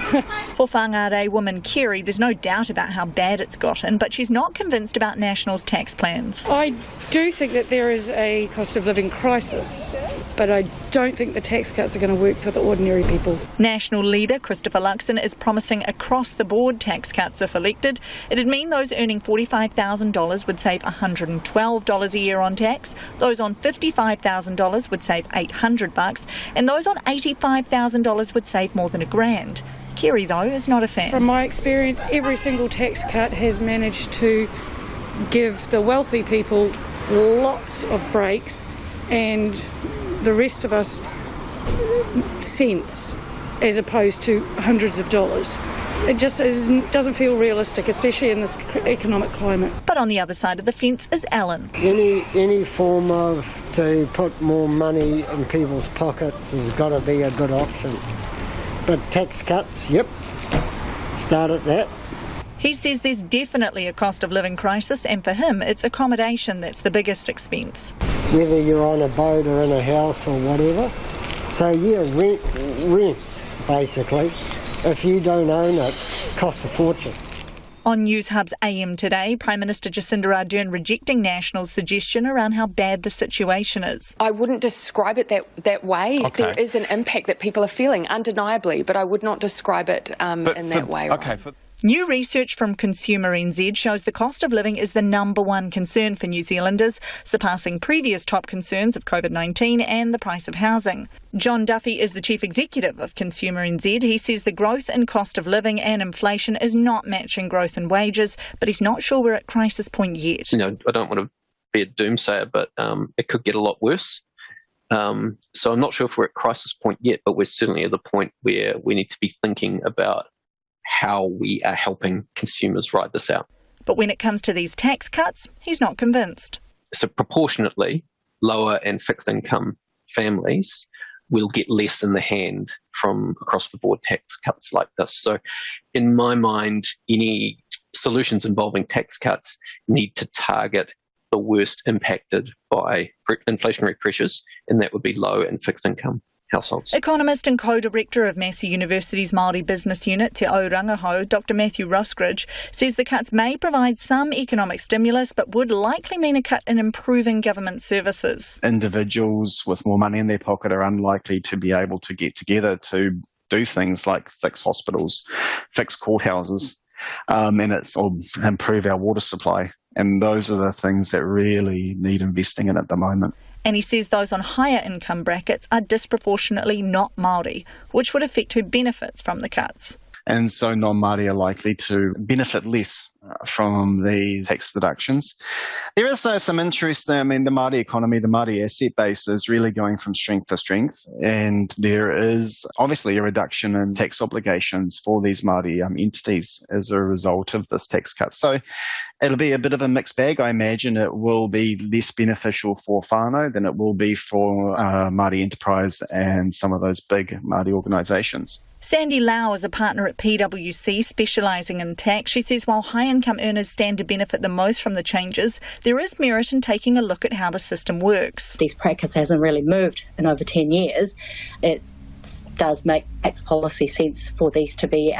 For Whangarei woman Kerry, there's no doubt about how bad it's gotten, but she's not convinced about National's tax plans. I do think that there is a cost of living crisis, but I don't think the tax cuts are going to work for the ordinary people. National leader Christopher Luxon is promising across-the-board tax cuts if elected. It'd mean those earning $45,000 would save $112 a year on tax, those on $55,000 would save $800, and those on $85,000 would save more than $1,000. Kerry, though, is not a fan. From my experience, every single tax cut has managed to give the wealthy people lots of breaks and the rest of us cents as opposed to hundreds of dollars. It just doesn't feel realistic, especially in this economic climate. But on the other side of the fence is Alan. Any form of to put more money in people's pockets has got to be a good option. But tax cuts, yep, start at that. He says there's definitely a cost of living crisis, and for him it's accommodation that's the biggest expense. Whether you're on a boat or in a house or whatever. So yeah, rent basically. If you don't own it, it costs a fortune. On News Hub's AM Today, Prime Minister Jacinda Ardern rejecting National's suggestion around how bad the situation is. I wouldn't describe it that way. Okay. There is an impact that people are feeling, undeniably, but I would not describe it in that way. Okay. New research from Consumer NZ shows the cost of living is the #1 concern for New Zealanders, surpassing previous top concerns of COVID-19 and the price of housing. John Duffy is the Chief Executive of Consumer NZ. He says the growth in cost of living and inflation is not matching growth in wages, but he's not sure we're at crisis point yet. I don't want to be a doomsayer, but it could get a lot worse. So I'm not sure if we're at crisis point yet, but we're certainly at the point where we need to be thinking about how we are helping consumers ride this out. But when it comes to these tax cuts, he's not convinced. So proportionately, lower and fixed income families will get less in the hand from across the board tax cuts like this. So in my mind, any solutions involving tax cuts need to target the worst impacted by inflationary pressures, and that would be low and fixed income households. Economist and co-director of Massey University's Māori Business Unit, Te Au Rangiho, Dr Matthew Ruscridge, says the cuts may provide some economic stimulus but would likely mean a cut in improving government services. Individuals with more money in their pocket are unlikely to be able to get together to do things like fix hospitals, fix courthouses, and improve our water supply. And those are the things that really need investing in at the moment. And he says those on higher income brackets are disproportionately not Māori, which would affect who benefits from the cuts. And so non-Māori are likely to benefit less from the tax deductions. There is though some interest, the Māori economy, the Māori asset base is really going from strength to strength, and there is obviously a reduction in tax obligations for these Māori entities as a result of this tax cut. So it'll be a bit of a mixed bag. I imagine it will be less beneficial for whānau than it will be for Māori enterprise and some of those big Māori organisations. Sandy Lau is a partner at PwC specialising in tax. She says while high-income earners stand to benefit the most from the changes, there is merit in taking a look at how the system works. These practice hasn't really moved in over 10 years. It does make tax policy sense for these to be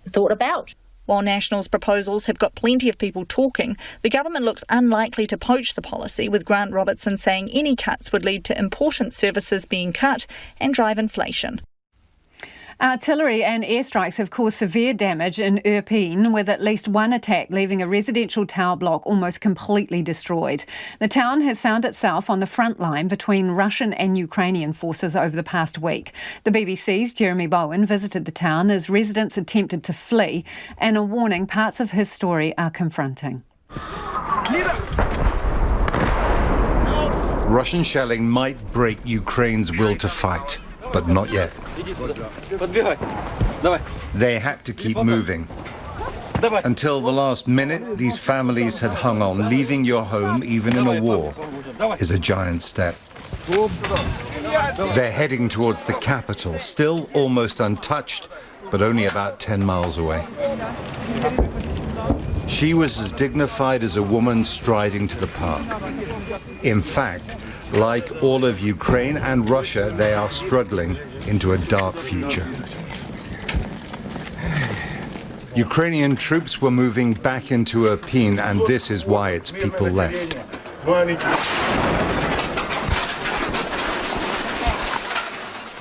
thought about. While National's proposals have got plenty of people talking, the government looks unlikely to poach the policy, with Grant Robertson saying any cuts would lead to important services being cut and drive inflation. Artillery and airstrikes have caused severe damage in Irpin, with at least one attack leaving a residential tower block almost completely destroyed. The town has found itself on the front line between Russian and Ukrainian forces over the past week. The BBC's Jeremy Bowen visited the town as residents attempted to flee, and a warning parts of his story are confronting. Russian shelling might break Ukraine's will to fight, but not yet. They had to keep moving. Until the last minute, these families had hung on. Leaving your home, even in a war, is a giant step. They're heading towards the capital, still almost untouched, but only about 10 miles away. She was as dignified as a woman striding to the park. In fact, like all of Ukraine and Russia, they are struggling into a dark future. Ukrainian troops were moving back into Irpin, and this is why its people left.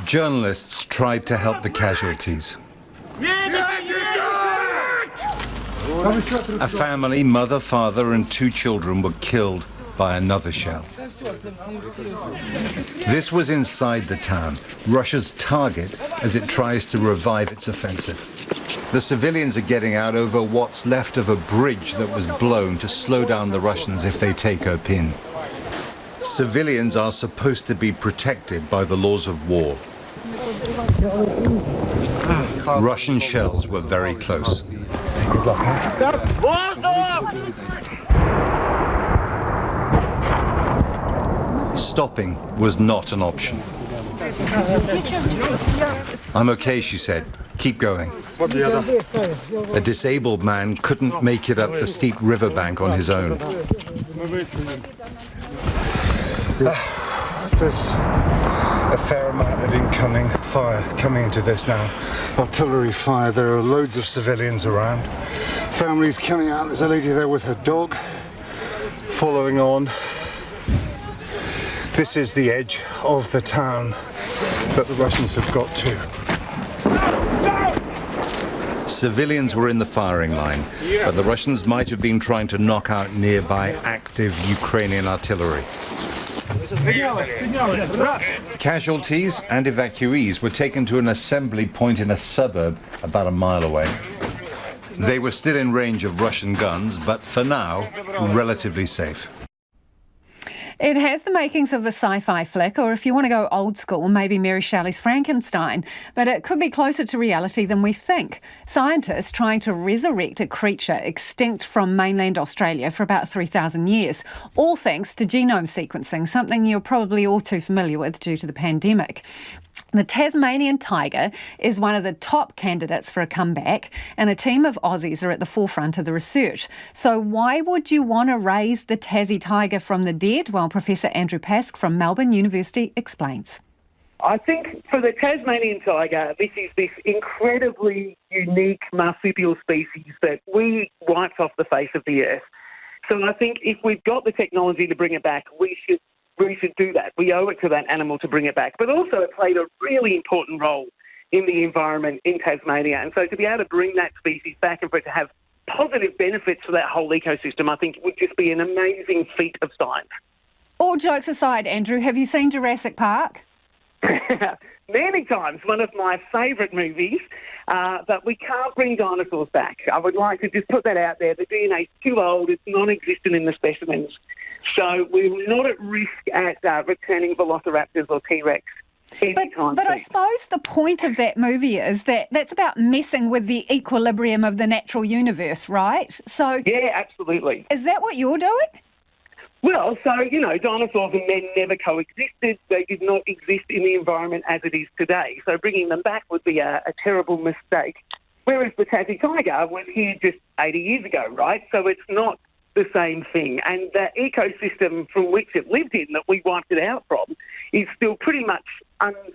Journalists tried to help the casualties. A family, mother, father, and 2 children were killed by another shell. This was inside the town, Russia's target as it tries to revive its offensive. The civilians are getting out over what's left of a bridge that was blown to slow down the Russians if they take Irpin. Civilians are supposed to be protected by the laws of war. Russian shells were very close. Good luck, huh? Stopping was not an option. I'm okay, she said. Keep going. A disabled man couldn't make it up the steep riverbank on his own. There's a fair amount of incoming fire coming into this now. Artillery fire. There are loads of civilians around. Families coming out. There's a lady there with her dog following on. This is the edge of the town that the Russians have got to. civilians were in the firing line, but the Russians might have been trying to knock out nearby active Ukrainian artillery. Casualties and evacuees were taken to an assembly point in a suburb about a mile away. They were still in range of Russian guns, but for now, relatively safe. It has the makings of a sci-fi flick, or if you want to go old school, maybe Mary Shelley's Frankenstein. But it could be closer to reality than we think. Scientists trying to resurrect a creature extinct from mainland Australia for about 3,000 years, all thanks to genome sequencing, something you're probably all too familiar with due to the pandemic. The Tasmanian tiger is one of the top candidates for a comeback, and a team of Aussies are at the forefront of the research. So why would you want to raise the Tassie tiger from the dead? Well, Professor Andrew Pask from Melbourne University explains. I think for the Tasmanian tiger, this is this incredibly unique marsupial species that we wiped off the face of the earth. So I think if we've got the technology to bring it back, we should do that. We owe it to that animal to bring it back. But also it played a really important role in the environment in Tasmania. And so to be able to bring that species back and for it to have positive benefits for that whole ecosystem, I think would just be an amazing feat of science. All jokes aside, Andrew, have you seen Jurassic Park? Many times. One of my favourite movies. But we can't bring dinosaurs back. I would like to just put that out there. The DNA's too old. It's non-existent in the specimens. So we're not at risk at returning velociraptors or T-Rex anytime But soon. I suppose the point of that movie is that that's about messing with the equilibrium of the natural universe, right? So yeah, absolutely. Is that what you're doing? Well, so, dinosaurs and men never coexisted. They did not exist in the environment as it is today. So bringing them back would be a terrible mistake. Whereas the Tassie tiger was here just 80 years ago, right? So it's not the same thing. And the ecosystem from which it lived in, that we wiped it out from, is still pretty much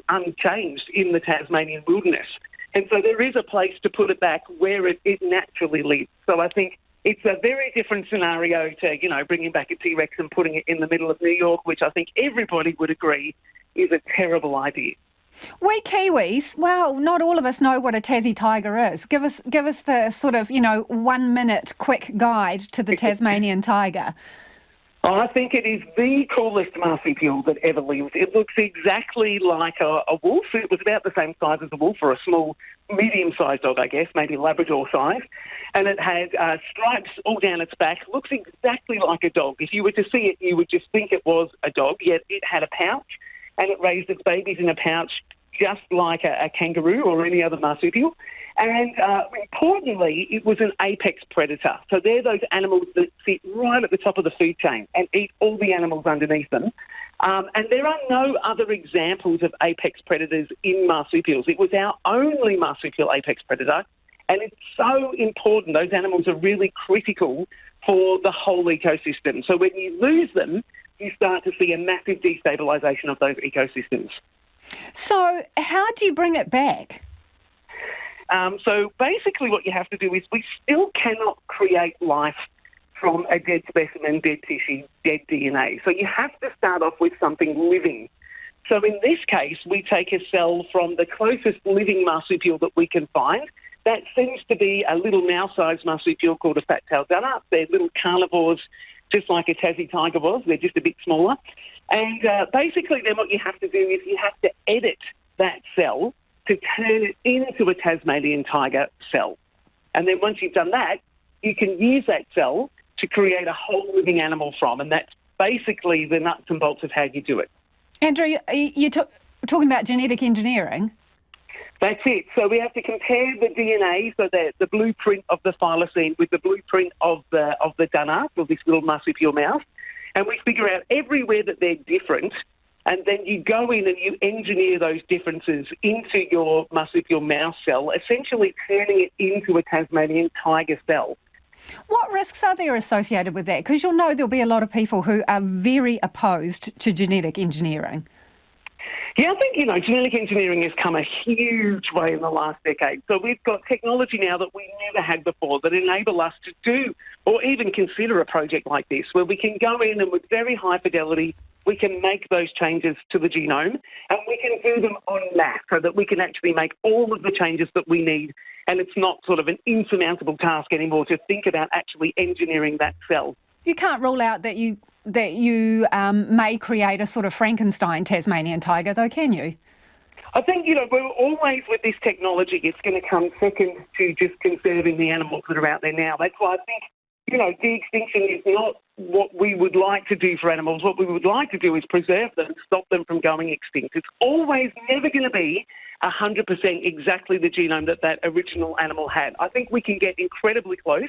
unchanged in the Tasmanian wilderness. And so there is a place to put it back where it naturally lives. So I think it's a very different scenario to, bringing back a T-Rex and putting it in the middle of New York, which I think everybody would agree is a terrible idea. We Kiwis, well, not all of us know what a Tassie tiger is. Give us the sort of, 1 minute quick guide to the Tasmanian tiger. I think it is the coolest marsupial that ever lived. It looks exactly like a wolf. It was about the same size as a wolf, or a small, medium-sized dog, I guess, maybe Labrador size. And it had stripes all down its back. Looks exactly like a dog. If you were to see it, you would just think it was a dog, yet it had a pouch, and it raised its babies in a pouch just like a kangaroo or any other marsupial. And importantly, it was an apex predator. So they're those animals that sit right at the top of the food chain and eat all the animals underneath them. And there are no other examples of apex predators in marsupials. It was our only marsupial apex predator. And it's so important. Those animals are really critical for the whole ecosystem. So when you lose them, you start to see a massive destabilisation of those ecosystems. So how do you bring it back? So basically what you have to do is we still cannot create life from a dead specimen, dead tissue, dead DNA. So you have to start off with something living. So in this case, we take a cell from the closest living marsupial that we can find. That seems to be a little mouse-sized marsupial called a fat-tailed dunner. They're little carnivores, just like a Tassie tiger was. They're just a bit smaller. And basically then what you have to do is you have to edit that cell to turn it into a Tasmanian tiger cell. And then once you've done that, you can use that cell to create a whole living animal from. And that's basically the nuts and bolts of how you do it. Andrew, you're talking about genetic engineering? That's it. So we have to compare the DNA, so the blueprint of the thylacine with the blueprint of the dunner, or this little marsupial mouse, and we figure out everywhere that they're different, and then you go in and you engineer those differences into your marsupial mouse cell, essentially turning it into a Tasmanian tiger cell. What risks are there associated with that? Because you'll know there'll be a lot of people who are very opposed to genetic engineering. Yeah, I think, genetic engineering has come a huge way in the last decade. So we've got technology now that we never had before that enable us to do or even consider a project like this, where we can go in and with very high fidelity, we can make those changes to the genome, and we can do them en masse so that we can actually make all of the changes that we need and it's not sort of an insurmountable task anymore to think about actually engineering that cell. You can't rule out that you may create a sort of Frankenstein Tasmanian tiger, though, can you? I think, we're always with this technology, it's going to come second to just conserving the animals that are out there now. That's why I think, de-extinction is not what we would like to do for animals. What we would like to do is preserve them, stop them from going extinct. It's always never going to be 100% exactly the genome that original animal had. I think we can get incredibly close,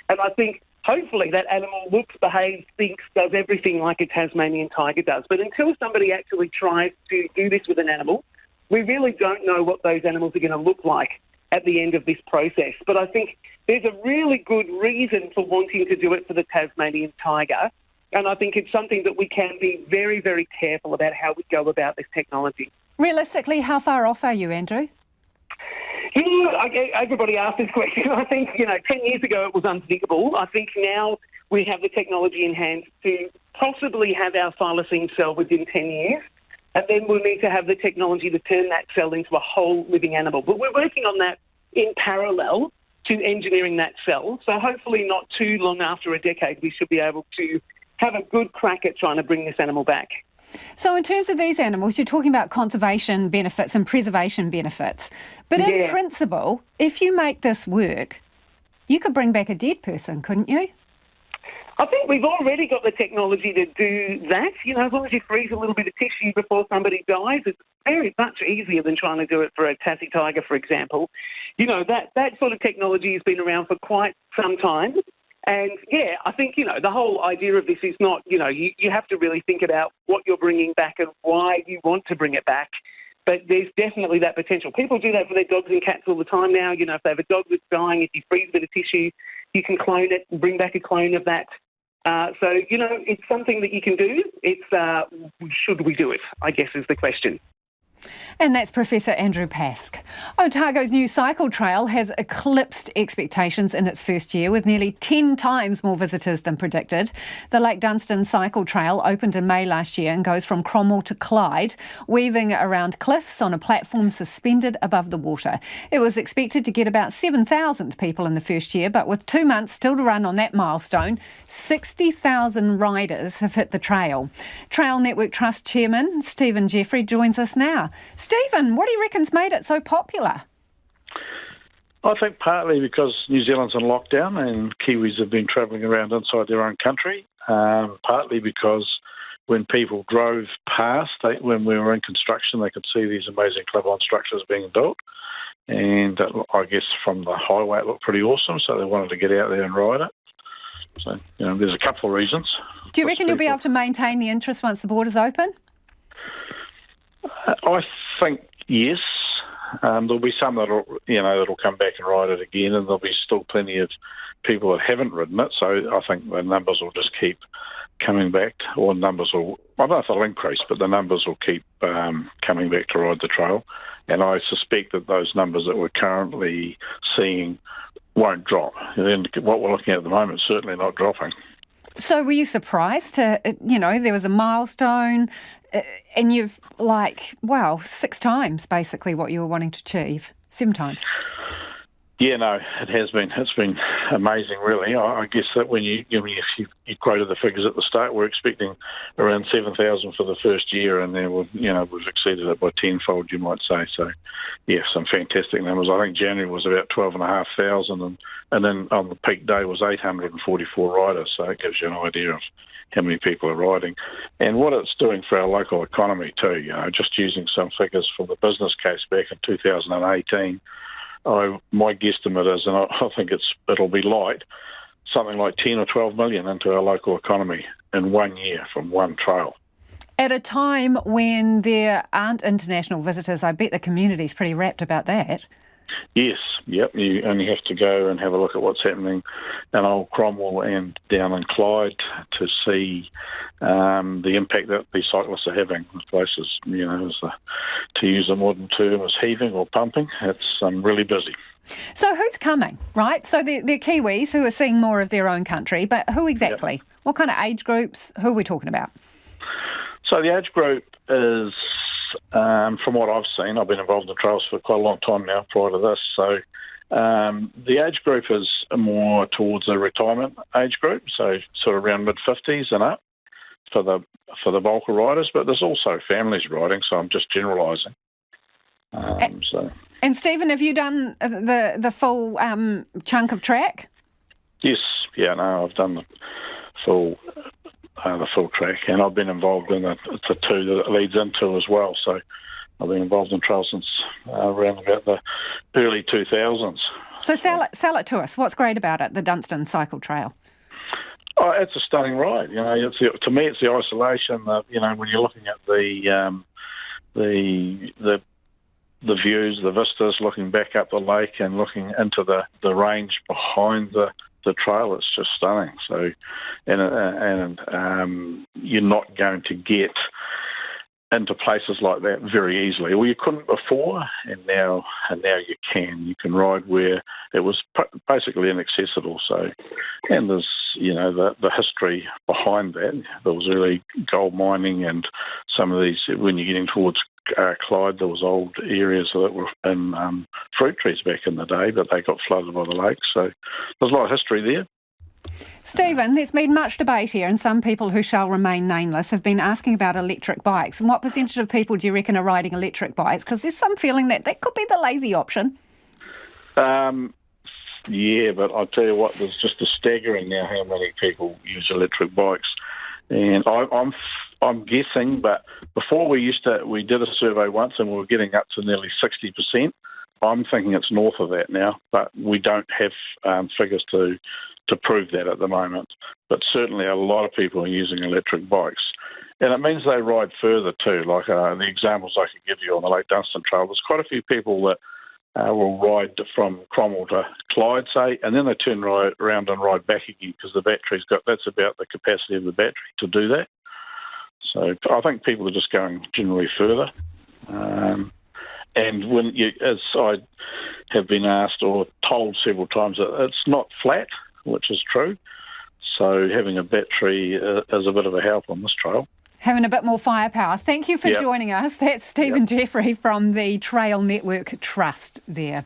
and I think hopefully that animal looks, behaves, thinks, does everything like a Tasmanian tiger does. But until somebody actually tries to do this with an animal, we really don't know what those animals are going to look like at the end of this process. But I think there's a really good reason for wanting to do it for the Tasmanian tiger, and I think it's something that we can be very, very careful about how we go about this technology. Realistically, how far off are you, Andrew? Everybody asks this question. I think, 10 years ago it was unthinkable. I think now we have the technology in hand to possibly have our thylacine cell within 10 years. And then we'll need to have the technology to turn that cell into a whole living animal. But we're working on that in parallel to engineering that cell. So hopefully not too long after a decade, we should be able to have a good crack at trying to bring this animal back. So in terms of these animals, you're talking about conservation benefits and preservation benefits. But in principle, if you make this work, you could bring back a dead person, couldn't you? I think we've already got the technology to do that. As long as you freeze a little bit of tissue before somebody dies, it's very much easier than trying to do it for a Tassie tiger, for example. That sort of technology has been around for quite some time. And, I think, the whole idea of this is not, you have to really think about what you're bringing back and why you want to bring it back. But there's definitely that potential. People do that for their dogs and cats all the time now. If they have a dog that's dying, if you freeze a bit of tissue, you can clone it and bring back a clone of that. It's something that you can do. It's should we do it, I guess, is the question. And that's Professor Andrew Pask. Otago's new cycle trail has eclipsed expectations in its first year, with nearly 10 times more visitors than predicted. The Lake Dunstan cycle trail opened in May last year and goes from Cromwell to Clyde, weaving around cliffs on a platform suspended above the water. It was expected to get about 7,000 people in the first year, but with 2 months still to run on that milestone, 60,000 riders have hit the trail. Trail Network Trust Chairman Stephen Jeffrey joins us now. Stephen, what do you reckon's made it so popular? I think partly because New Zealand's in lockdown and Kiwis have been travelling around inside their own country, partly because when people drove past, when we were in construction, they could see these amazing club-on structures being built. And I guess from the highway it looked pretty awesome, so they wanted to get out there and ride it. So, there's a couple of reasons. Do you reckon you'll be able to maintain the interest once the borders open? I think yes. There'll be some that'll come back and ride it again, and there'll be still plenty of people that haven't ridden it. So I think the numbers will just keep coming back, or I don't know if they'll increase, but the numbers will keep coming back to ride the trail. And I suspect that those numbers that we're currently seeing won't drop. And what we're looking at the moment is certainly not dropping. So were you surprised to, there was a milestone and you've 6 times basically what you were wanting to achieve, 7 times? Yeah, no, it has been. It's been amazing, really. I guess that when you quoted the figures at the start, we're expecting around 7,000 for the first year, and then we've exceeded it by tenfold, you might say. So, yeah, some fantastic numbers. I think January was about 12,500, and then on the peak day was 844 riders. So it gives you an idea of how many people are riding, and what it's doing for our local economy too. Just using some figures for the business case back in 2018. My guesstimate is, and I think it'll be light, something like 10 or 12 million into our local economy in 1 year from one trail. At a time when there aren't international visitors, I bet the community's pretty rapt about that. Yes, yep. You only have to go and have a look at what's happening in Old Cromwell and down in Clyde to see the impact that these cyclists are having. The place is, to use a modern term, is heaving or pumping. It's really busy. So who's coming, right? So they're Kiwis who are seeing more of their own country, but who exactly? Yep. What kind of age groups? Who are we talking about? So the age group is... from what I've seen, I've been involved in trails for quite a long time now prior to this, so The age group is more towards a retirement age group, so sort of around mid-50s and up for the bulk of riders, but there's also families riding, so I'm just generalising. And Stephen, have you done the full chunk of track? Yes, yeah, no, I've done the full track, and I've been involved in the two that it leads into as well. So I've been involved in trail since around about the early 2000s. So sell it to us. What's great about it, the Dunstan Cycle Trail? Oh, it's a stunning ride. You know, to me, it's the isolation. You know, when you're looking at the views, the vistas, looking back up the lake and looking into the range behind the trail, it's just stunning. So, and you're not going to get into places like that very easily. Well, you couldn't before, and now you can. You can ride where it was basically inaccessible. So, and there's the history behind that. There was early gold mining, and some of these, when you're getting towards Clyde, there was old areas that were in fruit trees back in the day, but they got flooded by the lake. So there's a lot of history there. Stephen, there's been much debate here, and some people who shall remain nameless have been asking about electric bikes. And what percentage of people do you reckon are riding electric bikes? Because there's some feeling that could be the lazy option. Yeah, but I'll tell you what, there's just a staggering now how many people use electric bikes. And I'm guessing, but before we did a survey once and we were getting up to nearly 60%. I'm thinking it's north of that now, but we don't have figures to prove that at the moment. But certainly a lot of people are using electric bikes. And it means they ride further too. Like the examples I could give you on the Lake Dunstan Trail, there's quite a few people that will ride from Cromwell to Clyde, say, and then they turn around and ride back again because that's about the capacity of the battery to do that. So I think people are just going generally further. And as I have been asked or told several times, it's not flat, which is true. So having a battery is a bit of a help on this trail. Having a bit more firepower. Thank you for joining us. That's Stephen Jeffrey from the Trail Network Trust there.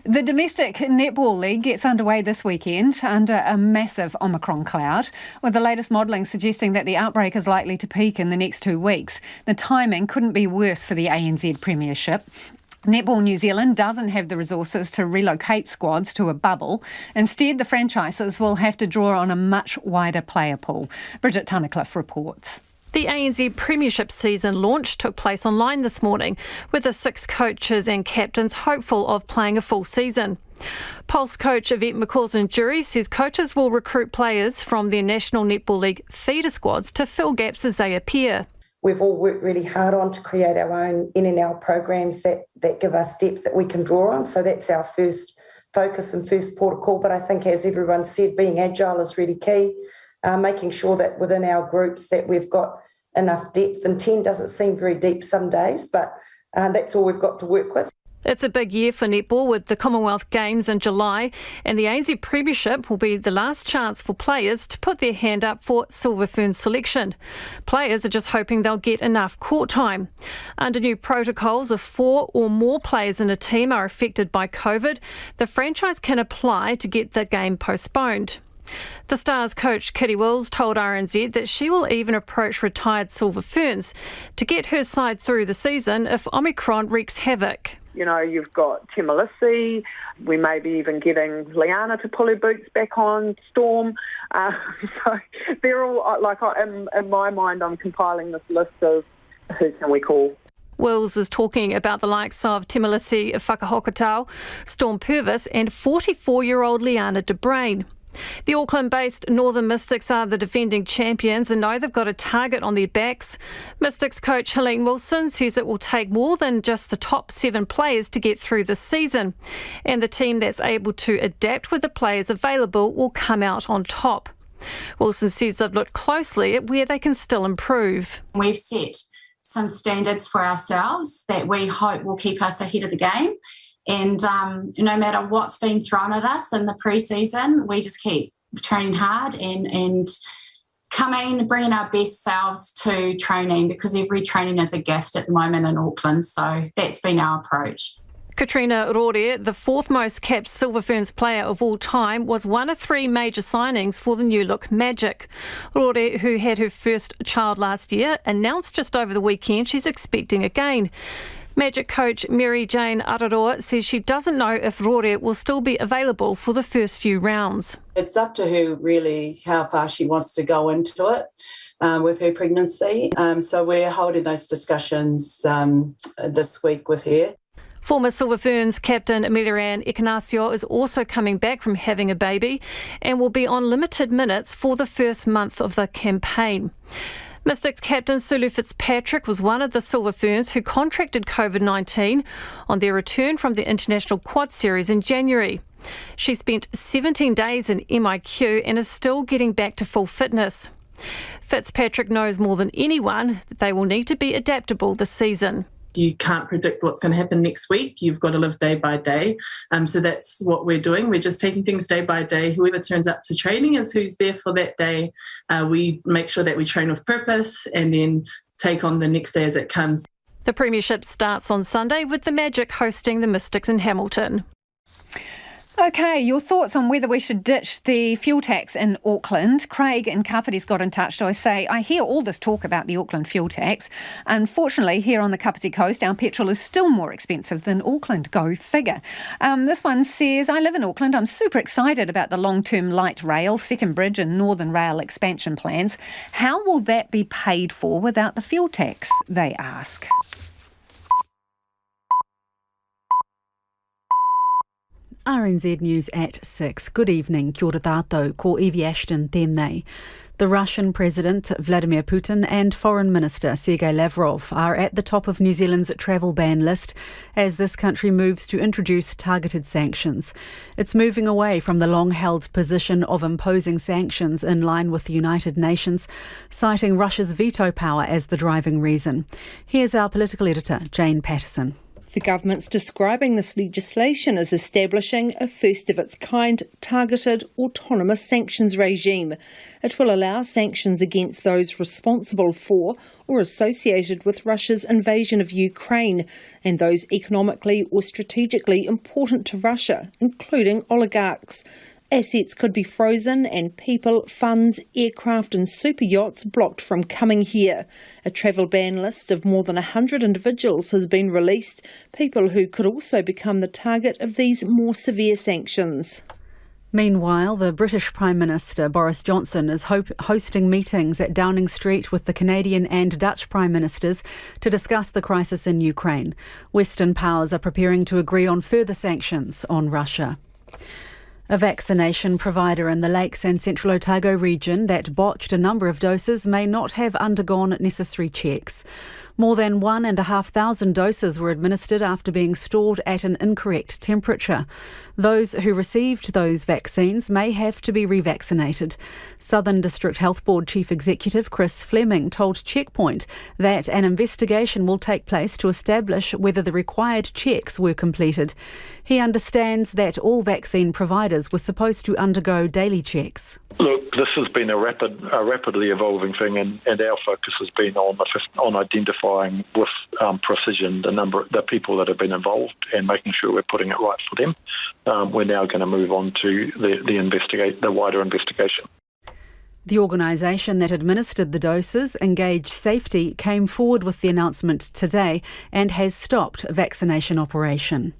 The domestic Netball League gets underway this weekend under a massive Omicron cloud, with the latest modelling suggesting that the outbreak is likely to peak in the next 2 weeks. The timing couldn't be worse for the ANZ Premiership. Netball New Zealand doesn't have the resources to relocate squads to a bubble. Instead, the franchises will have to draw on a much wider player pool. Bridget Tunnicliffe reports. The ANZ Premiership season launch took place online this morning, with the 6 coaches and captains hopeful of playing a full season. Pulse coach Yvette McCausland-Jury says coaches will recruit players from their National Netball League feeder squads to fill gaps as they appear. We've all worked really hard on to create our own NNL programs that give us depth that we can draw on. So that's our first focus and first port of call. But I think, as everyone said, being agile is really key. Making sure that within our groups that we've got enough depth, and 10 doesn't seem very deep some days, but that's all we've got to work with. It's a big year for netball with the Commonwealth Games in July, and the ANZ Premiership will be the last chance for players to put their hand up for Silver Fern selection. Players are just hoping they'll get enough court time. Under new protocols, if 4 or more players in a team are affected by COVID, the franchise can apply to get the game postponed. The Stars coach Kitty Wills told RNZ that she will even approach retired Silver Ferns to get her side through the season if Omicron wreaks havoc. You know, you've got Timalissi, we may be even getting Liana to pull her boots back on, Storm. So they're all, like, in my mind, I'm compiling this list of who can we call. Wills is talking about the likes of Timalissi Whakahokotau, Storm Purvis and 44-year-old Liana de Brain. The Auckland-based Northern Mystics are the defending champions and know they've got a target on their backs. Mystics coach Helene Wilson says it will take more than just the top 7 players to get through this season, and the team that's able to adapt with the players available will come out on top. Wilson says they've looked closely at where they can still improve. We've set some standards for ourselves that we hope will keep us ahead of the game. And no matter what's being thrown at us in the pre-season, we just keep training hard and bringing our best selves to training, because every training is a gift at the moment in Auckland. So that's been our approach. Katrina Rore, the fourth most capped Silver Ferns player of all time, was one of three major signings for the new look Magic. Rore, who had her first child last year, announced just over the weekend she's expecting again. Magic coach Mary Jane Araroa says she doesn't know if Rore will still be available for the first few rounds. It's up to her really how far she wants to go into it with her pregnancy. So we're holding those discussions this week with her. Former Silver Ferns captain Amelia-Ann Ignacio is also coming back from having a baby and will be on limited minutes for the first month of the campaign. Mystics captain Sulu Fitzpatrick was one of the Silver Ferns who contracted COVID-19 on their return from the International Quad Series in January. She spent 17 days in MIQ and is still getting back to full fitness. Fitzpatrick knows more than anyone that they will need to be adaptable this season. You can't predict what's going to happen next week. You've got to live day by day. So that's what we're doing. We're just taking things day by day. Whoever turns up to training is who's there for that day. We make sure that we train with purpose and then take on the next day as it comes. The Premiership starts on Sunday with the Magic hosting the Mystics in Hamilton. OK, your thoughts on whether we should ditch the fuel tax in Auckland. Craig in Kapiti's got in touch to say, I hear all this talk about the Auckland fuel tax. Unfortunately, here on the Kapiti coast, our petrol is still more expensive than Auckland. Go figure. This one says, I live in Auckland. I'm super excited about the long-term light rail, second bridge and Northern Rail expansion plans. How will that be paid for without the fuel tax, they ask. RNZ News at 6. Good evening, kia ora tātou, ko Evie Ashton tēnei. The Russian President Vladimir Putin and Foreign Minister Sergei Lavrov are at the top of New Zealand's travel ban list as this country moves to introduce targeted sanctions. It's moving away from the long-held position of imposing sanctions in line with the United Nations, citing Russia's veto power as the driving reason. Here's our political editor, Jane Patterson. The government's describing this legislation as establishing a first-of-its-kind targeted autonomous sanctions regime. It will allow sanctions against those responsible for or associated with Russia's invasion of Ukraine and those economically or strategically important to Russia, including oligarchs. Assets could be frozen and people, funds, aircraft and super yachts blocked from coming here. A travel ban list of more than 100 individuals has been released, people who could also become the target of these more severe sanctions. Meanwhile, the British Prime Minister Boris Johnson is hosting meetings at Downing Street with the Canadian and Dutch Prime Ministers to discuss the crisis in Ukraine. Western powers are preparing to agree on further sanctions on Russia. A vaccination provider in the Lakes and Central Otago region that botched a number of doses may not have undergone necessary checks. More than 1,500 doses were administered after being stored at an incorrect temperature. Those who received those vaccines may have to be revaccinated. Southern District Health Board Chief Executive Chris Fleming told Checkpoint that an investigation will take place to establish whether the required checks were completed. He understands that all vaccine providers were supposed to undergo daily checks. Look, this has been a rapidly evolving thing, and our focus has been on identifying with precision the people that have been involved and making sure we're putting it right for them. We're now going to move on to the wider investigation. The organisation that administered the doses, Engage Safety, came forward with the announcement today and has stopped vaccination operation.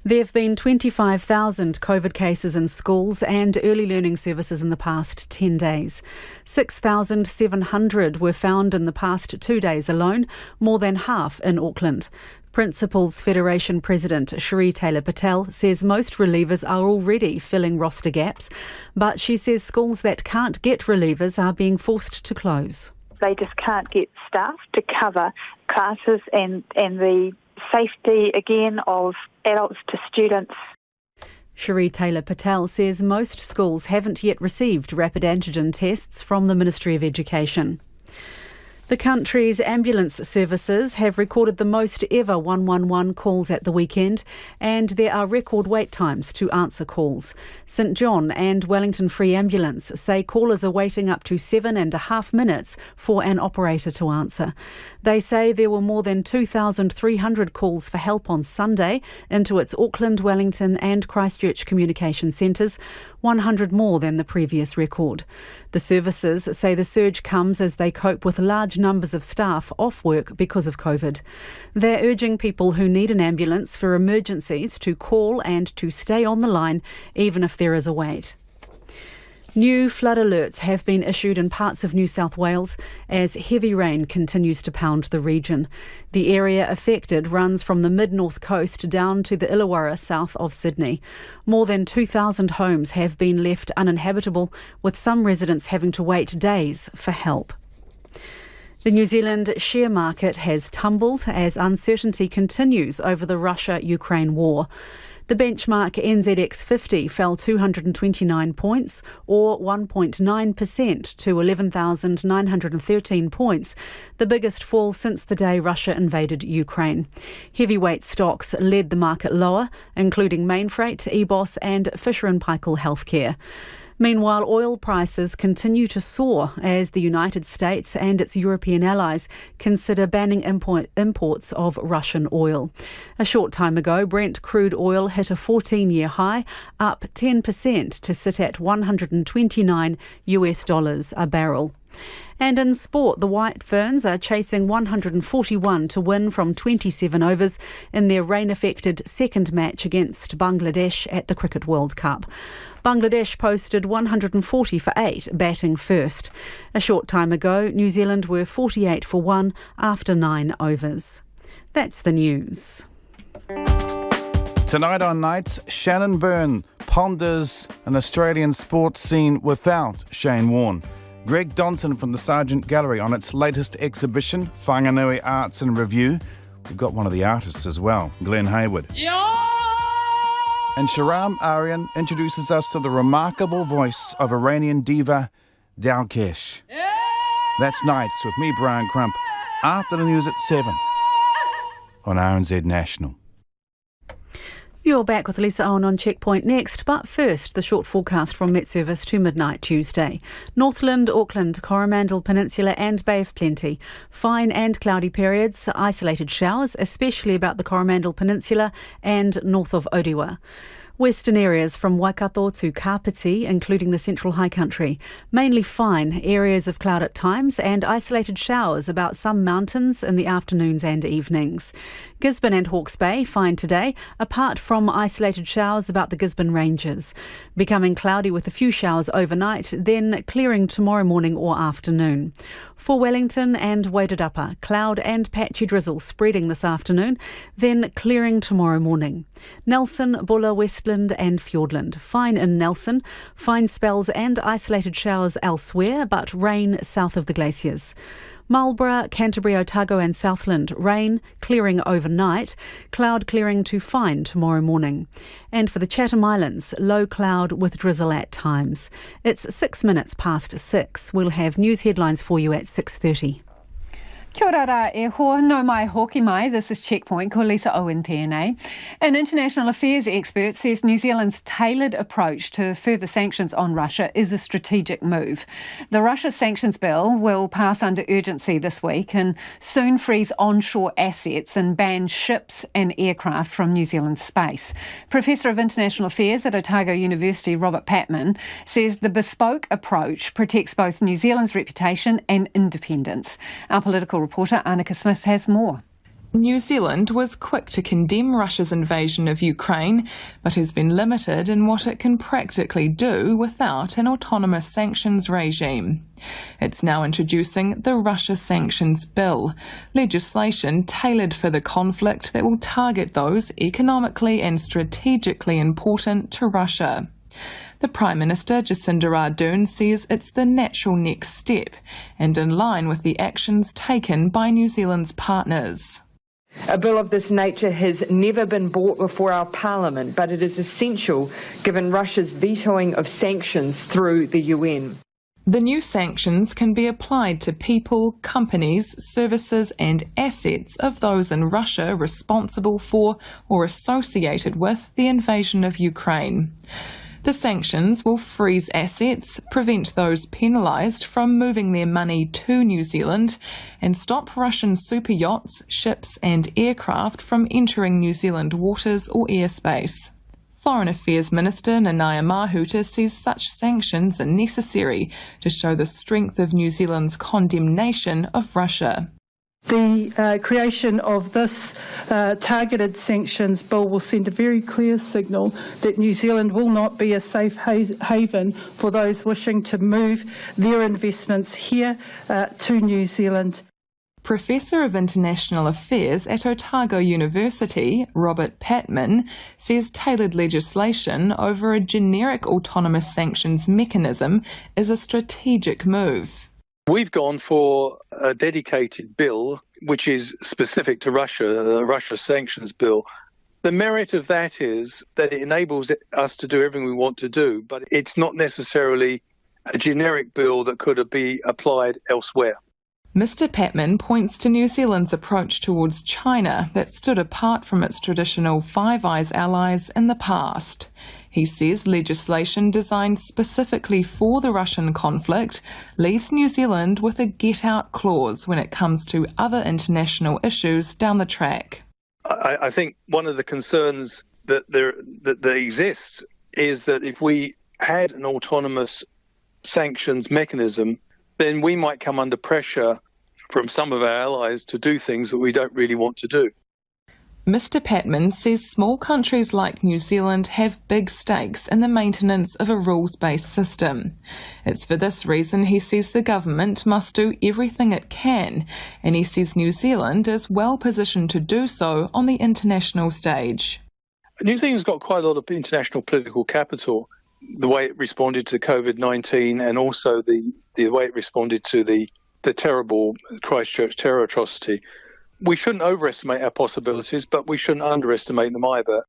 There have been 25,000 COVID cases in schools and early learning services in the past 10 days. 6,700 were found in the past 2 days alone, more than half in Auckland. Principals Federation President Cherie Taylor-Patel says most relievers are already filling roster gaps, but she says schools that can't get relievers are being forced to close. They just can't get staff to cover classes and the safety, again, of adults to students. Cherie Taylor-Patel says most schools haven't yet received rapid antigen tests from the Ministry of Education. The country's ambulance services have recorded the most ever 111 calls at the weekend, and there are record wait times to answer calls. St John and Wellington Free Ambulance say callers are waiting up to 7.5 minutes for an operator to answer. They say there were more than 2,300 calls for help on Sunday into its Auckland, Wellington and Christchurch communication centres, 100 more than the previous record. The services say the surge comes as they cope with large numbers of staff off work because of COVID. They're urging people who need an ambulance for emergencies to call and to stay on the line, even if there is a wait. New flood alerts have been issued in parts of New South Wales as heavy rain continues to pound the region. The area affected runs from the mid-north coast down to the Illawarra south of Sydney. More than 2,000 homes have been left uninhabitable, with some residents having to wait days for help. The New Zealand share market has tumbled as uncertainty continues over the Russia-Ukraine war. The benchmark NZX 50 fell 229 points, or 1.9% to 11,913 points, the biggest fall since the day Russia invaded Ukraine. Heavyweight stocks led the market lower, including Mainfreight, EBOS and Fisher & Paykel Healthcare. Meanwhile, oil prices continue to soar as the United States and its European allies consider banning imports of Russian oil. A short time ago, Brent crude oil hit a 14-year high, up 10% to sit at $129 a barrel. And in sport, the White Ferns are chasing 141 to win from 27 overs in their rain-affected second match against Bangladesh at the Cricket World Cup. Bangladesh posted 140 for 8, batting first. A short time ago, New Zealand were 48 for 1 after 9 overs. That's the news. Tonight on Nights, Shannon Byrne ponders an Australian sports scene without Shane Warne. Greg Donson from the Sargent Gallery on its latest exhibition, Whanganui Arts and Review. We've got one of the artists as well, Glenn Hayward. And Shahram Aryan introduces us to the remarkable voice of Iranian diva Dalkesh. That's Nights with me, Brian Crump, after the news at 7 on RNZ National. You're back with Lisa Owen on Checkpoint next, but first, the short forecast from Met Service to midnight Tuesday. Northland, Auckland, Coromandel Peninsula and Bay of Plenty. Fine and cloudy periods, isolated showers, especially about the Coromandel Peninsula and north of Orewa. Western areas from Waikato to Kapiti, including the Central High Country. Mainly fine, areas of cloud at times and isolated showers about some mountains in the afternoons and evenings. Gisborne and Hawke's Bay, fine today, apart from isolated showers about the Gisborne Ranges. Becoming cloudy with a few showers overnight, then clearing tomorrow morning or afternoon. For Wellington and Wairarapa, cloud and patchy drizzle spreading this afternoon, then clearing tomorrow morning. Nelson, Bulla, Westland and Fiordland. Fine in Nelson, fine spells and isolated showers elsewhere, but rain south of the glaciers. Marlborough, Canterbury, Otago and Southland, rain clearing overnight, cloud clearing to fine tomorrow morning. And for the Chatham Islands, low cloud with drizzle at times. It's 6 minutes past 6. We'll have news headlines for you at 6:30. Kia ora rā e hoa, no mai hoki mai. This is Checkpoint, ko Lisa Owen tēnei. An international affairs expert says New Zealand's tailored approach to further sanctions on Russia is a strategic move. The Russia sanctions bill will pass under urgency this week and soon freeze onshore assets and ban ships and aircraft from New Zealand's space. Professor of International Affairs at Otago University, Robert Patman, says the bespoke approach protects both New Zealand's reputation and independence. Our political reporter Annika Smith has more. New Zealand was quick to condemn Russia's invasion of Ukraine, but has been limited in what it can practically do without an autonomous sanctions regime. It's now introducing the Russia Sanctions Bill, legislation tailored for the conflict that will target those economically and strategically important to Russia. The Prime Minister, Jacinda Ardern, says it's the natural next step and in line with the actions taken by New Zealand's partners. A bill of this nature has never been brought before our Parliament, but it is essential given Russia's vetoing of sanctions through the UN. The new sanctions can be applied to people, companies, services and assets of those in Russia responsible for or associated with the invasion of Ukraine. The sanctions will freeze assets, prevent those penalised from moving their money to New Zealand, and stop Russian super yachts, ships and aircraft from entering New Zealand waters or airspace. Foreign Affairs Minister Nanaia Mahuta says such sanctions are necessary to show the strength of New Zealand's condemnation of Russia. The creation of this targeted sanctions bill will send a very clear signal that New Zealand will not be a safe haven for those wishing to move their investments here to New Zealand. Professor of International Affairs at Otago University, Robert Patman, says tailored legislation over a generic autonomous sanctions mechanism is a strategic move. We've gone for a dedicated bill which is specific to Russia, the Russia sanctions bill. The merit of that is that it enables us to do everything we want to do, but it's not necessarily a generic bill that could be applied elsewhere. Mr. Patman points to New Zealand's approach towards China that stood apart from its traditional Five Eyes allies in the past. He says legislation designed specifically for the Russian conflict leaves New Zealand with a get-out clause when it comes to other international issues down the track. I think one of the concerns that exists is that if we had an autonomous sanctions mechanism, then we might come under pressure from some of our allies to do things that we don't really want to do. Mr. Patman says small countries like New Zealand have big stakes in the maintenance of a rules-based system. It's for this reason he says the government must do everything it can, and he says New Zealand is well positioned to do so on the international stage. New Zealand's got quite a lot of international political capital. The way it responded to COVID-19 and also the way it responded to the terrible Christchurch terror atrocity. We shouldn't overestimate our possibilities, but we shouldn't underestimate them either.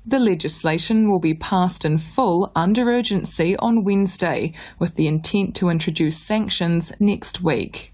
The legislation will be passed in full under urgency on Wednesday, with the intent to introduce sanctions next week.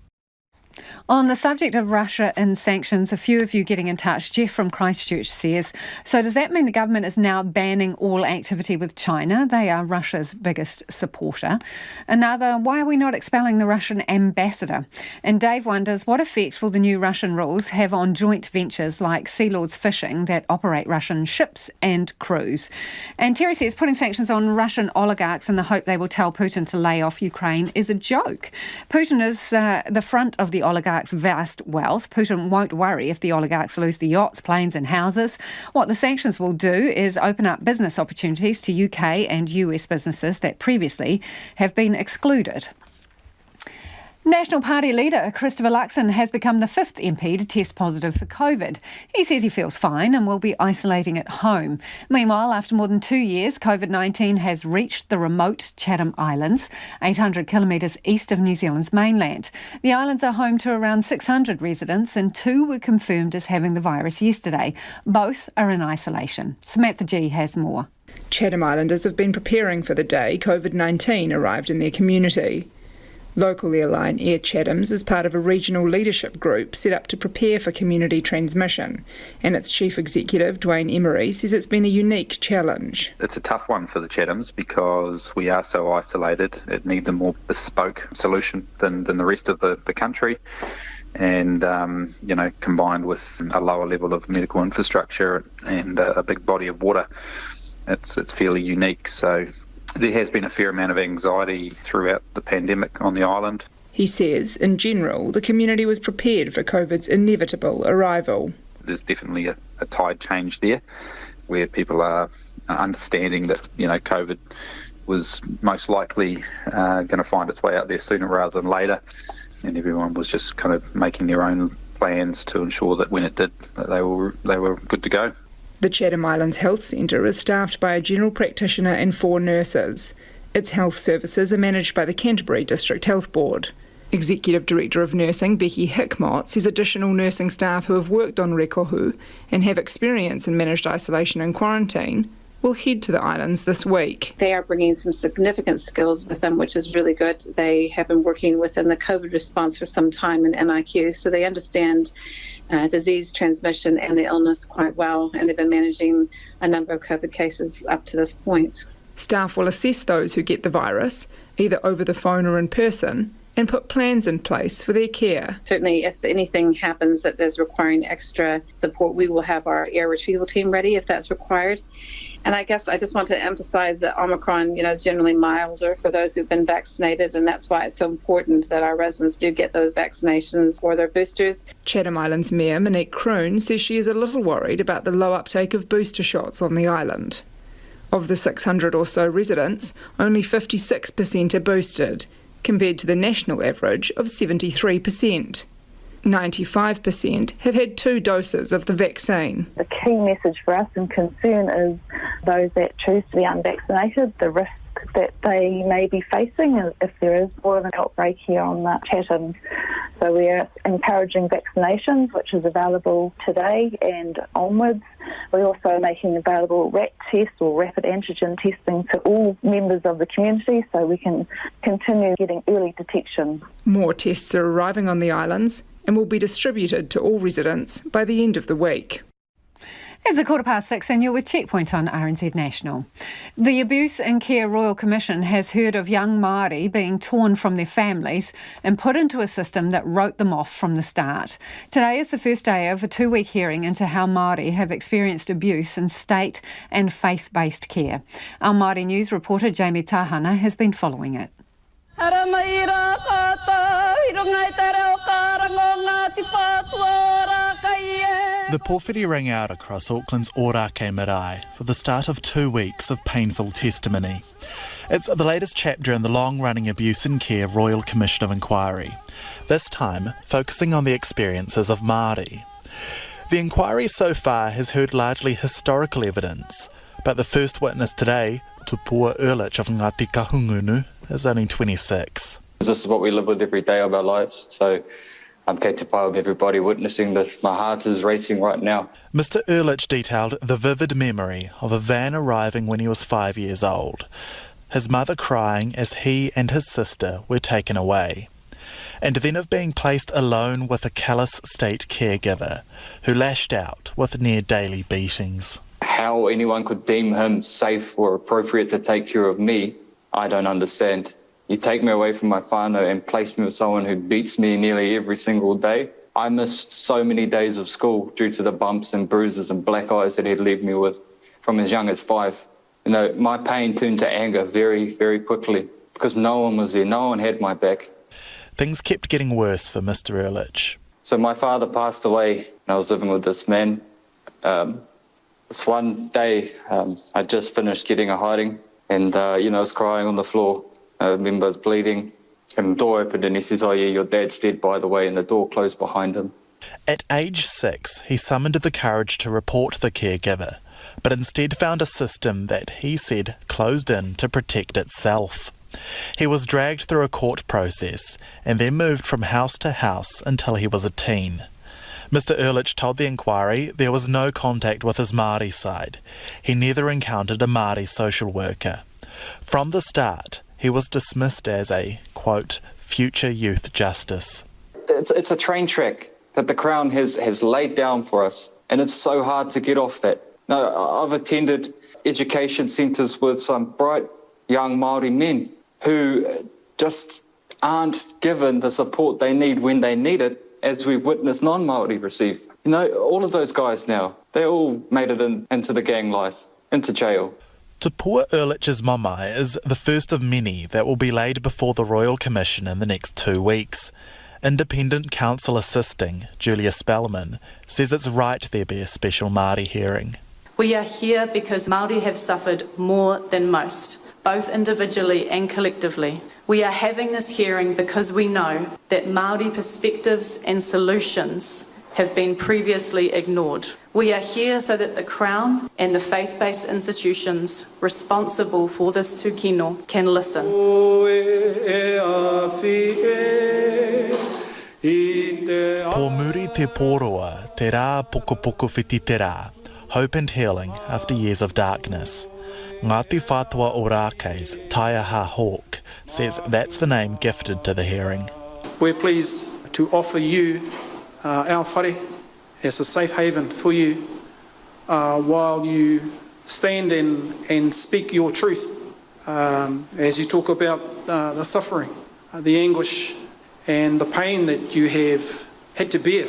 On the subject of Russia and sanctions, a few of you getting in touch. Jeff from Christchurch says, so does that mean the government is now banning all activity with China? They are Russia's biggest supporter. Another, why are we not expelling the Russian ambassador? And Dave wonders, what effect will the new Russian rules have on joint ventures like Sea Lords Fishing that operate Russian ships and crews? And Terry says, putting sanctions on Russian oligarchs in the hope they will tell Putin to lay off Ukraine is a joke. Putin is the front of the oligarchs' vast wealth. Putin won't worry if the oligarchs lose the yachts, planes and houses. What the sanctions will do is open up business opportunities to UK and US businesses that previously have been excluded. National Party leader Christopher Luxon has become the fifth MP to test positive for COVID. He says he feels fine and will be isolating at home. Meanwhile, after more than 2 years, COVID-19 has reached the remote Chatham Islands, 800 kilometres east of New Zealand's mainland. The islands are home to around 600 residents and 2 were confirmed as having the virus yesterday. Both are in isolation. Samantha G has more. Chatham Islanders have been preparing for the day COVID-19 arrived in their community. Local airline Air Chathams is part of a regional leadership group set up to prepare for community transmission, and its chief executive, Dwayne Emery, says it's been a unique challenge. It's a tough one for the Chathams because we are so isolated. It needs a more bespoke solution than the rest of the country, and combined with a lower level of medical infrastructure and a big body of water, it's fairly unique. So there has been a fair amount of anxiety throughout the pandemic on the island. He says, in general, the community was prepared for COVID's inevitable arrival. There's definitely a tide change there, where people are understanding that, COVID was most likely going to find its way out there sooner rather than later, and everyone was just kind of making their own plans to ensure that when it did, that they were good to go. The Chatham Islands Health Centre is staffed by a general practitioner and 4 nurses. Its health services are managed by the Canterbury District Health Board. Executive Director of Nursing Becky Hickmott says additional nursing staff who have worked on rekohu and have experience in managed isolation and quarantine will head to the islands this week. They are bringing some significant skills with them, which is really good. They have been working within the COVID response for some time in MIQ, so they understand disease transmission and the illness quite well, and they've been managing a number of COVID cases up to this point. Staff will assess those who get the virus, either over the phone or in person, and put plans in place for their care. Certainly, if anything happens that is requiring extra support, we will have our air retrieval team ready if that's required. And I guess I just want to emphasize that Omicron, is generally milder for those who've been vaccinated, and that's why it's so important that our residents do get those vaccinations or their boosters. Chatham Islands Mayor Monique Kroon says she is a little worried about the low uptake of booster shots on the island. Of the 600 or so residents, only 56% are boosted, compared to the national average of 73%. 95% have had 2 doses of the vaccine. The key message for us and concern is those that choose to be unvaccinated, the risk that they may be facing if there is more of an outbreak here on Chatham. So we are encouraging vaccinations, which is available today and onwards. We're also making available RAT tests or rapid antigen testing to all members of the community so we can continue getting early detection. More tests are arriving on the islands and will be distributed to all residents by the end of the week. It's 6:15 and you're with Checkpoint on RNZ National. The Abuse and Care Royal Commission has heard of young Māori being torn from their families and put into a system that wrote them off from the start. Today is the first day of a 2-week hearing into how Māori have experienced abuse in state and faith-based care. Our Māori News reporter Jamie Tahana has been following it. The pōwhiri rang out across Auckland's Ōrākei marae for the start of 2 weeks of painful testimony. It's the latest chapter in the long-running Abuse and Care Royal Commission of Inquiry, this time focusing on the experiences of Māori. The inquiry so far has heard largely historical evidence, but the first witness today, Tupua Ehrlich of Ngāti Kahungunu, is only 26. This is what we live with every day of our lives, so I'm kei te pai of everybody witnessing this. My heart is racing right now. Mr. Ehrlich detailed the vivid memory of a van arriving when he was 5 years old, his mother crying as he and his sister were taken away, and then of being placed alone with a callous state caregiver who lashed out with near-daily beatings. How anyone could deem him safe or appropriate to take care of me, I don't understand. You take me away from my whānau and place me with someone who beats me nearly every single day. I missed so many days of school due to the bumps and bruises and black eyes that he'd left me with from as young as 5. My pain turned to anger very, very quickly because no one was there, no one had my back. Things kept getting worse for Mr. Ehrlich. So my father passed away and I was living with this man. This one day, I just finished getting a hiding and, I was crying on the floor. I remember I was bleeding and the door opened and he says, "Oh yeah, your dad's dead, by the way," and the door closed behind him. At age 6, he summoned the courage to report the caregiver, but instead found a system that he said closed in to protect itself. He was dragged through a court process and then moved from house to house until he was a teen. Mr. Ehrlich told the inquiry there was no contact with his Māori side. He neither encountered a Māori social worker. From the start, he was dismissed as a, quote, future youth justice. It's a train track that the Crown has laid down for us, and it's so hard to get off that. Now, I've attended education centres with some bright young Māori men who just aren't given the support they need when they need it, as we've witnessed non-Māori receive. All of those guys now, they all made it into the gang life, into jail. Tupua Ehrlich's mamae is the first of many that will be laid before the Royal Commission in the next 2 weeks. Independent counsel assisting, Julia Spellman, says it's right there be a special Māori hearing. We are here because Māori have suffered more than most, both individually and collectively. We are having this hearing because we know that Māori perspectives and solutions have been previously ignored. We are here so that the Crown and the faith-based institutions responsible for this tūkino can listen. Tō muri te pōroa, te rā pokopoko whiti te rā. hope and healing after years of darkness. Ngāti Whātua o Rākei's Taiaha Hawk says that's the name gifted to the hearing. We're pleased to offer you our whare as a safe haven for you while you stand and speak your truth as you talk about the suffering, the anguish and the pain that you have had to bear.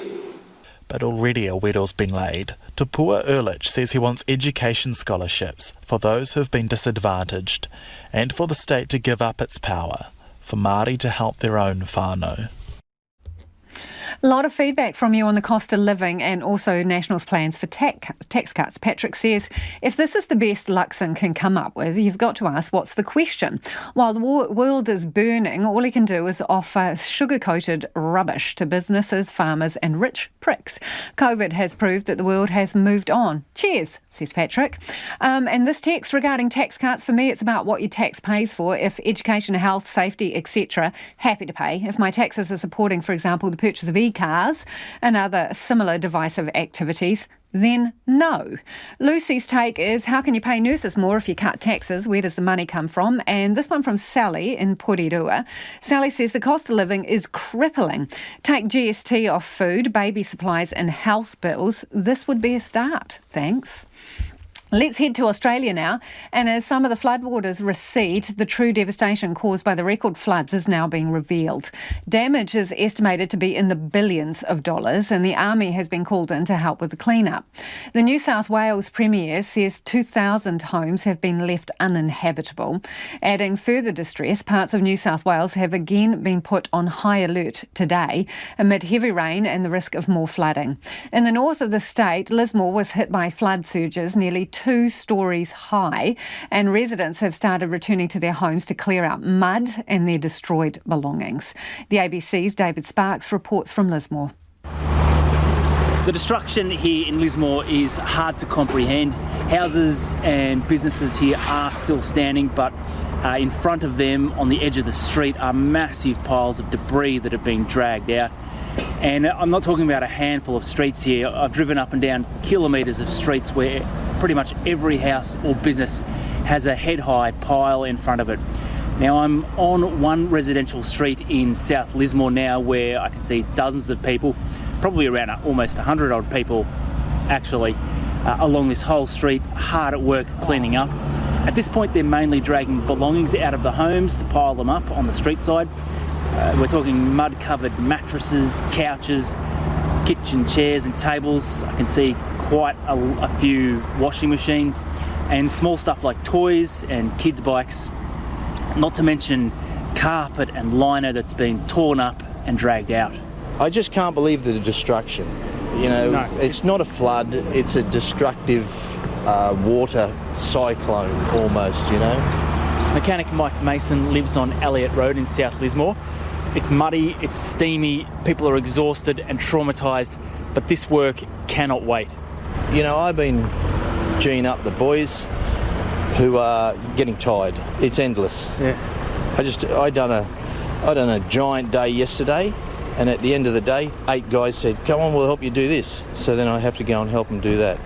But already a wedow's been laid. Tupua Ehrlich says he wants education scholarships for those who have been disadvantaged and for the state to give up its power for Māori to help their own whānau. A lot of feedback from you on the cost of living and also National's plans for tax cuts. Patrick says, if this is the best Luxon can come up with, you've got to ask, what's the question? While the world is burning, all he can do is offer sugar-coated rubbish to businesses, farmers and rich pricks. COVID has proved that the world has moved on. Cheers, says Patrick. And this text regarding tax cuts, for me, it's about what your tax pays for. If education, health, safety, etc., happy to pay. If my taxes are supporting, for example, the purchase of e-cars and other similar divisive activities, then no. Lucy's take is, how can you pay nurses more if you cut taxes? Where does the money come from? And this one from Sally in Porirua. Sally says the cost of living is crippling. Take GST off food, baby supplies and health bills. This would be a start. Thanks. Let's head to Australia now, and as some of the floodwaters recede, the true devastation caused by the record floods is now being revealed. Damage is estimated to be in the billions of dollars, and the Army has been called in to help with the clean-up. The New South Wales Premier says 2,000 homes have been left uninhabitable. Adding further distress, parts of New South Wales have again been put on high alert today amid heavy rain and the risk of more flooding. In the north of the state, Lismore was hit by flood surges nearly 2 stories high, and residents have started returning to their homes to clear out mud and their destroyed belongings. The ABC's David Sparks reports from Lismore. The destruction here in Lismore is hard to comprehend. Houses and businesses here are still standing, but in front of them on the edge of the street are massive piles of debris that have been dragged out. And I'm not talking about a handful of streets here. I've driven up and down kilometres of streets where pretty much every house or business has a head-high pile in front of it. Now, I'm on one residential street in South Lismore now where I can see dozens of people, probably around almost 100 odd people actually, along this whole street, hard at work cleaning up. At this point, they're mainly dragging belongings out of the homes to pile them up on the street side. We're talking mud-covered mattresses, couches, kitchen chairs and tables. I can see quite a few washing machines and small stuff like toys and kids' bikes, not to mention carpet and liner that's been torn up and dragged out. I just can't believe the destruction. You know, no. It's not a flood, it's a destructive water cyclone almost, you know. Mechanic Mike Mason lives on Elliott Road in South Lismore. It's muddy, it's steamy, people are exhausted and traumatised, but this work cannot wait. You know, I've been geeing up the boys who are getting tired. It's endless. Yeah. I done a giant day yesterday, and at the end of the day, 8 guys said, come on, we'll help you do this. So then I have to go and help them do that.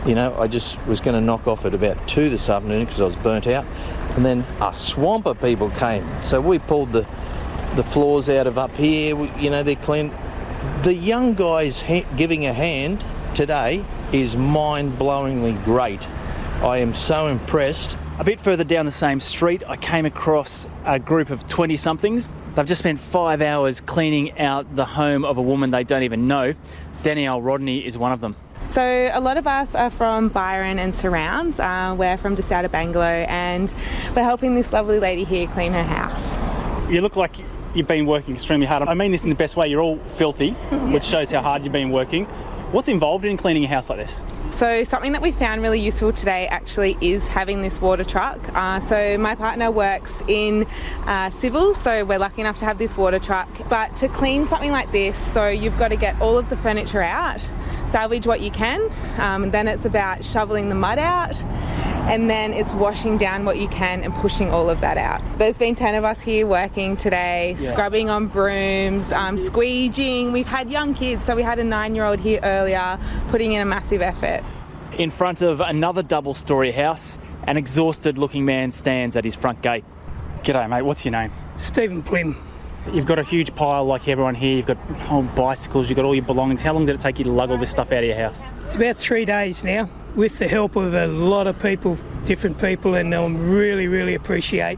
You know, I just was going to knock off at about 2 this afternoon because I was burnt out. And then a swamp of people came. So we pulled the floors out of up here. They're clean. The young guys giving a hand today is mind-blowingly great. I am so impressed. A bit further down the same street, I came across a group of 20-somethings. They've just spent 5 hours cleaning out the home of a woman they don't even know. Danielle Rodney is one of them. So a lot of us are from Byron and surrounds. We're from just out of Bangalow, and we're helping this lovely lady here clean her house. You look like you've been working extremely hard. I mean this in the best way. You're all filthy, which shows how hard you've been working. What's involved in cleaning a house like this? So something that we found really useful today actually is having this water truck. So my partner works in civil, so we're lucky enough to have this water truck. But to clean something like this, so you've got to get all of the furniture out, salvage what you can, and then it's about shoveling the mud out, and then it's washing down what you can and pushing all of that out. There's been 10 of us here working today, scrubbing on brooms, squeegeeing. We've had young kids, so we had a 9-year-old here earlier putting in a massive effort. In front of another double-storey house, an exhausted-looking man stands at his front gate. G'day, mate. What's your name? Stephen Plim. You've got a huge pile like everyone here. You've got old bicycles, you've got all your belongings. How long did it take you to lug all this stuff out of your house? It's about 3 days now, with the help of a lot of people, different people, and I really appreciate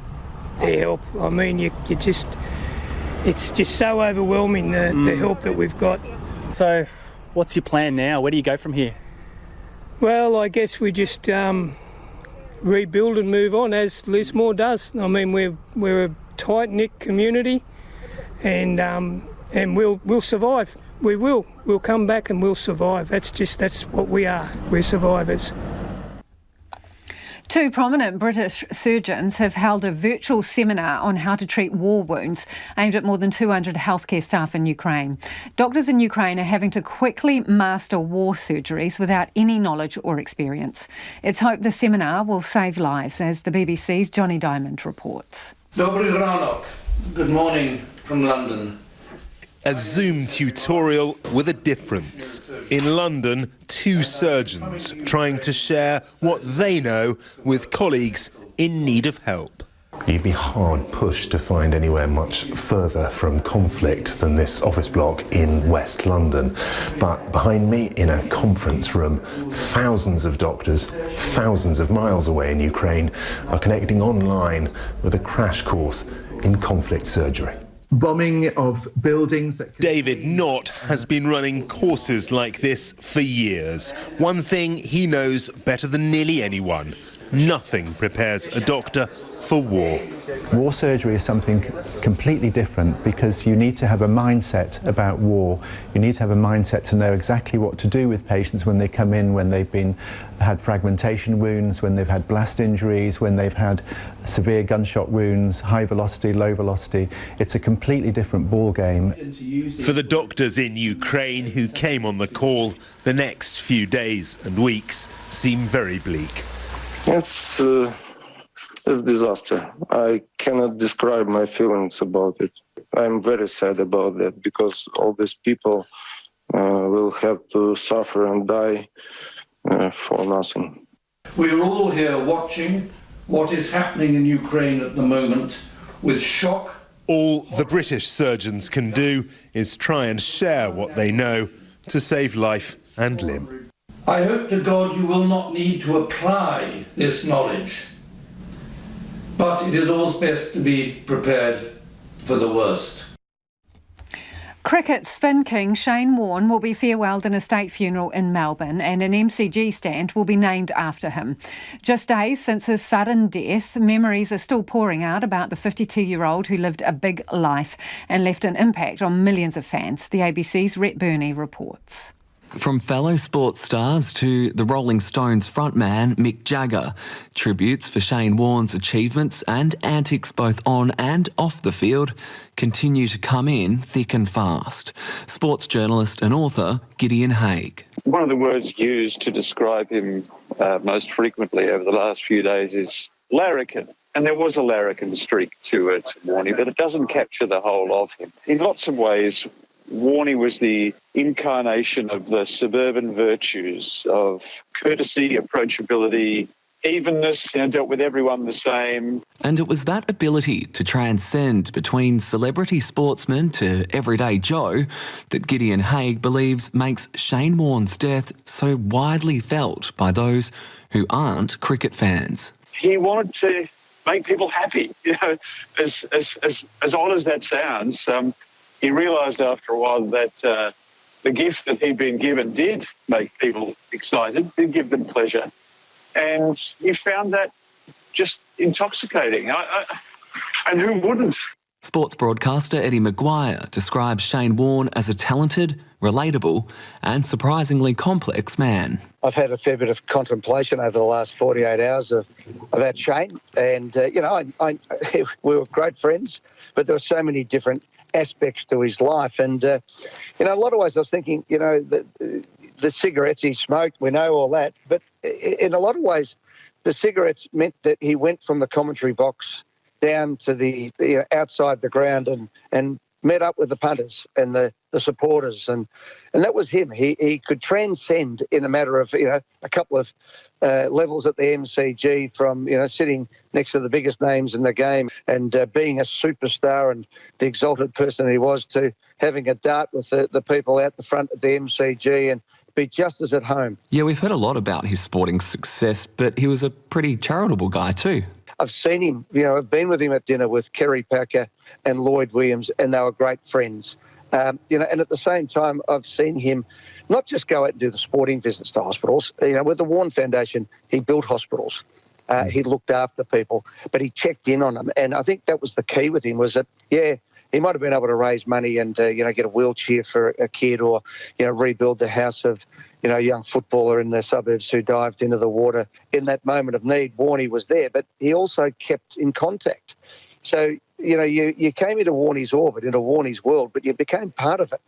their help. I mean, it's just so overwhelming, the help that we've got. So, what's your plan now? Where do you go from here? Well, I guess we just rebuild and move on, as Lismore does. I mean, we're a tight-knit community, and we'll survive. We will. We'll come back and we'll survive. That's what we are. We're survivors. Two prominent British surgeons have held a virtual seminar on how to treat war wounds aimed at more than 200 healthcare staff in Ukraine. Doctors in Ukraine are having to quickly master war surgeries without any knowledge or experience. It's hoped the seminar will save lives, as the BBC's Johnny Diamond reports. Dobry ranok. Good morning from London. A Zoom tutorial with a difference. In London, two surgeons trying to share what they know with colleagues in need of help. You'd be hard pushed to find anywhere much further from conflict than this office block in West London. But behind me, in a conference room, thousands of doctors, thousands of miles away in Ukraine, are connecting online with a crash course in conflict surgery. Bombing of buildings. David Knott has been running courses like this for years. One thing he knows better than nearly anyone: nothing prepares a doctor for war. War surgery is something completely different, because you need to have a mindset about war. You need to have a mindset to know exactly what to do with patients when they come in, when they've had fragmentation wounds, when they've had blast injuries, when they've had severe gunshot wounds, high velocity, low velocity. It's a completely different ball game. For the doctors in Ukraine who came on the call, the next few days and weeks seem very bleak. It's a disaster. I cannot describe my feelings about it. I'm very sad about that, because all these people will have to suffer and die for nothing. We're all here watching what is happening in Ukraine at the moment with shock. All the British surgeons can do is try and share what they know to save life and limb. I hope to God you will not need to apply this knowledge, but it is always best to be prepared for the worst. Cricket spin king Shane Warne will be farewelled in a state funeral in Melbourne, and an MCG stand will be named after him. Just days since his sudden death, memories are still pouring out about the 52-year-old who lived a big life and left an impact on millions of fans. The ABC's Rhett Burney reports. From fellow sports stars to the Rolling Stones frontman Mick Jagger, tributes for Shane Warne's achievements and antics both on and off the field continue to come in thick and fast. Sports journalist and author Gideon Haigh. One of the words used to describe him most frequently over the last few days is larrikin. And there was a larrikin streak to Warne, but it doesn't capture the whole of him. In lots of ways, Warne was the incarnation of the suburban virtues of courtesy, approachability, evenness, dealt with everyone the same. And it was that ability to transcend between celebrity sportsman to everyday Joe that Gideon Haigh believes makes Shane Warne's death so widely felt by those who aren't cricket fans. He wanted to make people happy, as odd as that sounds. He realised after a while that the gift that he'd been given did make people excited, did give them pleasure. And he found that just intoxicating. And who wouldn't? Sports broadcaster Eddie Maguire describes Shane Warne as a talented, relatable and surprisingly complex man. I've had a fair bit of contemplation over the last 48 hours about Shane. And, we were great friends, but there were so many different aspects to his life. And, a lot of ways I was thinking, the cigarettes he smoked, we know all that. But in a lot of ways, the cigarettes meant that he went from the commentary box down to the outside the ground and met up with the punters and the the supporters, and that was him. He could transcend in a matter of a couple of levels at the MCG, from sitting next to the biggest names in the game and being a superstar and the exalted person he was, to having a dart with the people out the front at the MCG and be just as at home. Yeah, we've heard a lot about his sporting success, but he was a pretty charitable guy too. I've seen him, I've been with him at dinner with Kerry Packer and Lloyd Williams, and they were great friends. And at the same time, I've seen him not just go out and do the sporting visits to hospitals. With the Warne Foundation, he built hospitals. He looked after people, but he checked in on them. And I think that was the key with him, was that, he might have been able to raise money and, get a wheelchair for a kid, or, rebuild the house of, a young footballer in the suburbs who dived into the water in that moment of need. Warne was there, but he also kept in contact. So, you came into Warne's orbit, into Warne's world, but you became part of it.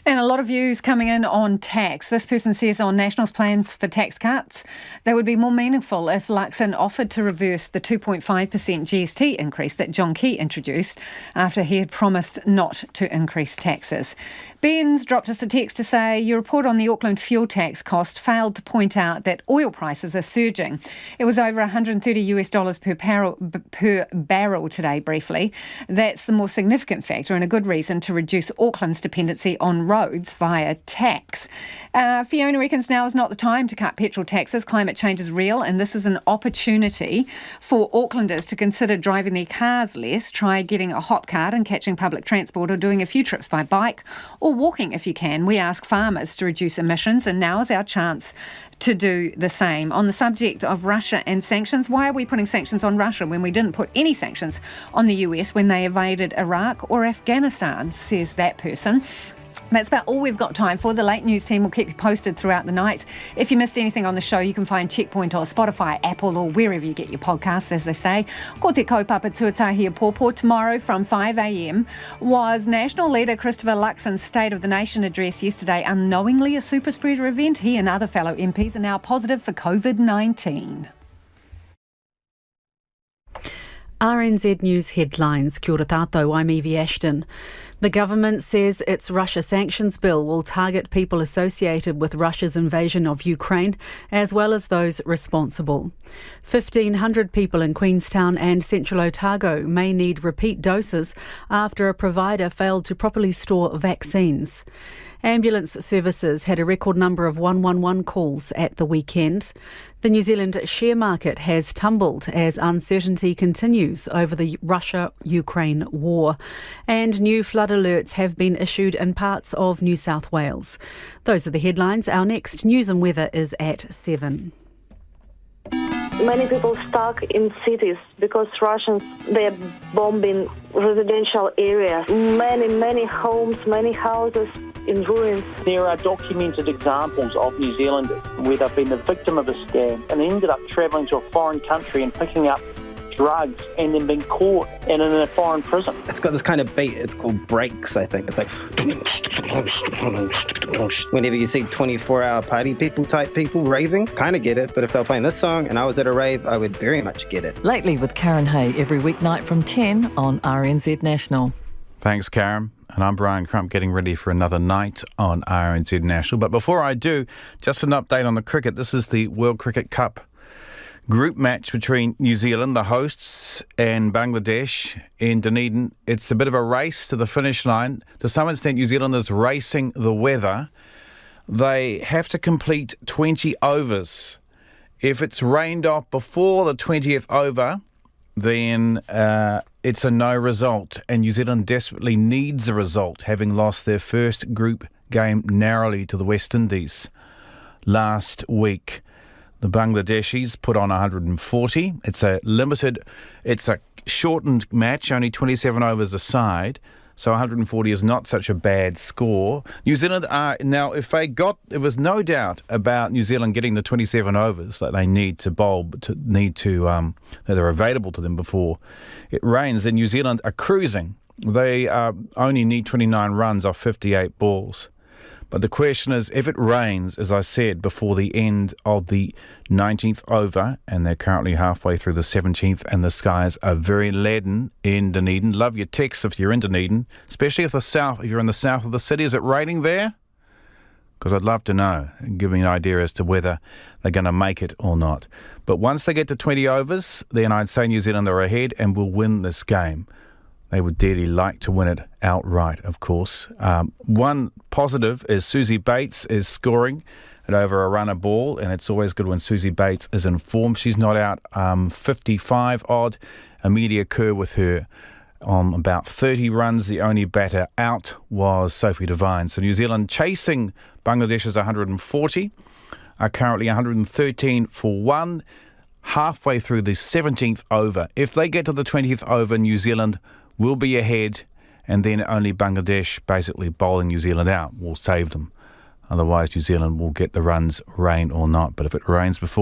And a lot of views coming in on tax. This person says on National's plans for tax cuts, they would be more meaningful if Luxon offered to reverse the 2.5% GST increase that John Key introduced after he had promised not to increase taxes. Ben's dropped us a text to say, your report on the Auckland fuel tax cost failed to point out that oil prices are surging. It was over $130 per barrel today, briefly. That's the more significant factor and a good reason to reduce Auckland's dependency on roads via tax. Fiona reckons now is not the time to cut petrol taxes. Climate change is real, and this is an opportunity for Aucklanders to consider driving their cars less, try getting a hop card and catching public transport, or doing a few trips by bike or walking if you can. We ask farmers to reduce emissions, and now is our chance to do the same. On the subject of Russia and sanctions, why are we putting sanctions on Russia when we didn't put any sanctions on the US when they invaded Iraq or Afghanistan, says that person. That's about all we've got time for. The Late News team will keep you posted throughout the night. If you missed anything on the show, you can find Checkpoint on Spotify, Apple, or wherever you get your podcasts, as they say. Ko te kaupapa tuatahi pōpō. Tomorrow from 5 a.m. was National Leader Christopher Luxon's State of the Nation address yesterday, unknowingly a super spreader event. He and other fellow MPs are now positive for COVID-19. RNZ News headlines. Kia ora tātou, I'm Evie Ashton. The government says its Russia sanctions bill will target people associated with Russia's invasion of Ukraine, as well as those responsible. 1,500 people in Queenstown and central Otago may need repeat doses after a provider failed to properly store vaccines. Ambulance services had a record number of 111 calls at the weekend. The New Zealand share market has tumbled as uncertainty continues over the Russia-Ukraine war, and new flood alerts have been issued in parts of New South Wales. Those are the headlines. Our next news and weather is at 7. Many people stuck in cities because Russians, they're bombing residential areas. Many homes, many houses in ruins. There are documented examples of New Zealanders where they've been the victim of a scam and ended up travelling to a foreign country and picking up drugs and then being caught and in a foreign prison. It's got this kind of beat, it's called breaks, I think. It's like whenever you see 24-hour party type people raving, kind of get it, but if they're playing this song and I was at a rave, I would very much get it. Lately with Karen Hay every weeknight from 10 on RNZ National. Thanks, Karen. And I'm Brian Crump, getting ready for another night on RNZ National. But before I do, just an update on the cricket. This is the World Cricket Cup group match between New Zealand, the hosts, and Bangladesh in Dunedin. It's a bit of a race to the finish line. To some extent, New Zealand is racing the weather. They have to complete 20 overs. If it's rained off before the 20th over, then it's a no result. And New Zealand desperately needs a result, having lost their first group game narrowly to the West Indies last week. The Bangladeshis put on 140. It's a shortened match, only 27 overs a side. So 140 is not such a bad score. New Zealand are now, there was no doubt about New Zealand getting the 27 overs that they need to bowl, that are available to them before it rains. Then New Zealand are cruising. They only need 29 runs off 58 balls. But the question is, if it rains, as I said, before the end of the 19th over, and they're currently halfway through the 17th, and the skies are very leaden in Dunedin. Love your texts if you're in Dunedin, especially if you're in the south of the city. Is it raining there? Because I'd love to know and give me an idea as to whether they're going to make it or not. But once they get to 20 overs, then I'd say New Zealand are ahead and will win this game. They would dearly like to win it outright, of course. One positive is Susie Bates is scoring at over a runner ball, and it's always good when Susie Bates is in form. She's not out 55-odd. Amelia Kerr with her on about 30 runs. The only batter out was Sophie Devine. So New Zealand chasing Bangladesh's 140 are currently 113 for 1, halfway through the 17th over. If they get to the 20th over, New Zealand will be ahead, and then only Bangladesh basically bowling New Zealand out will save them. Otherwise, New Zealand will get the runs, rain or not. But if it rains before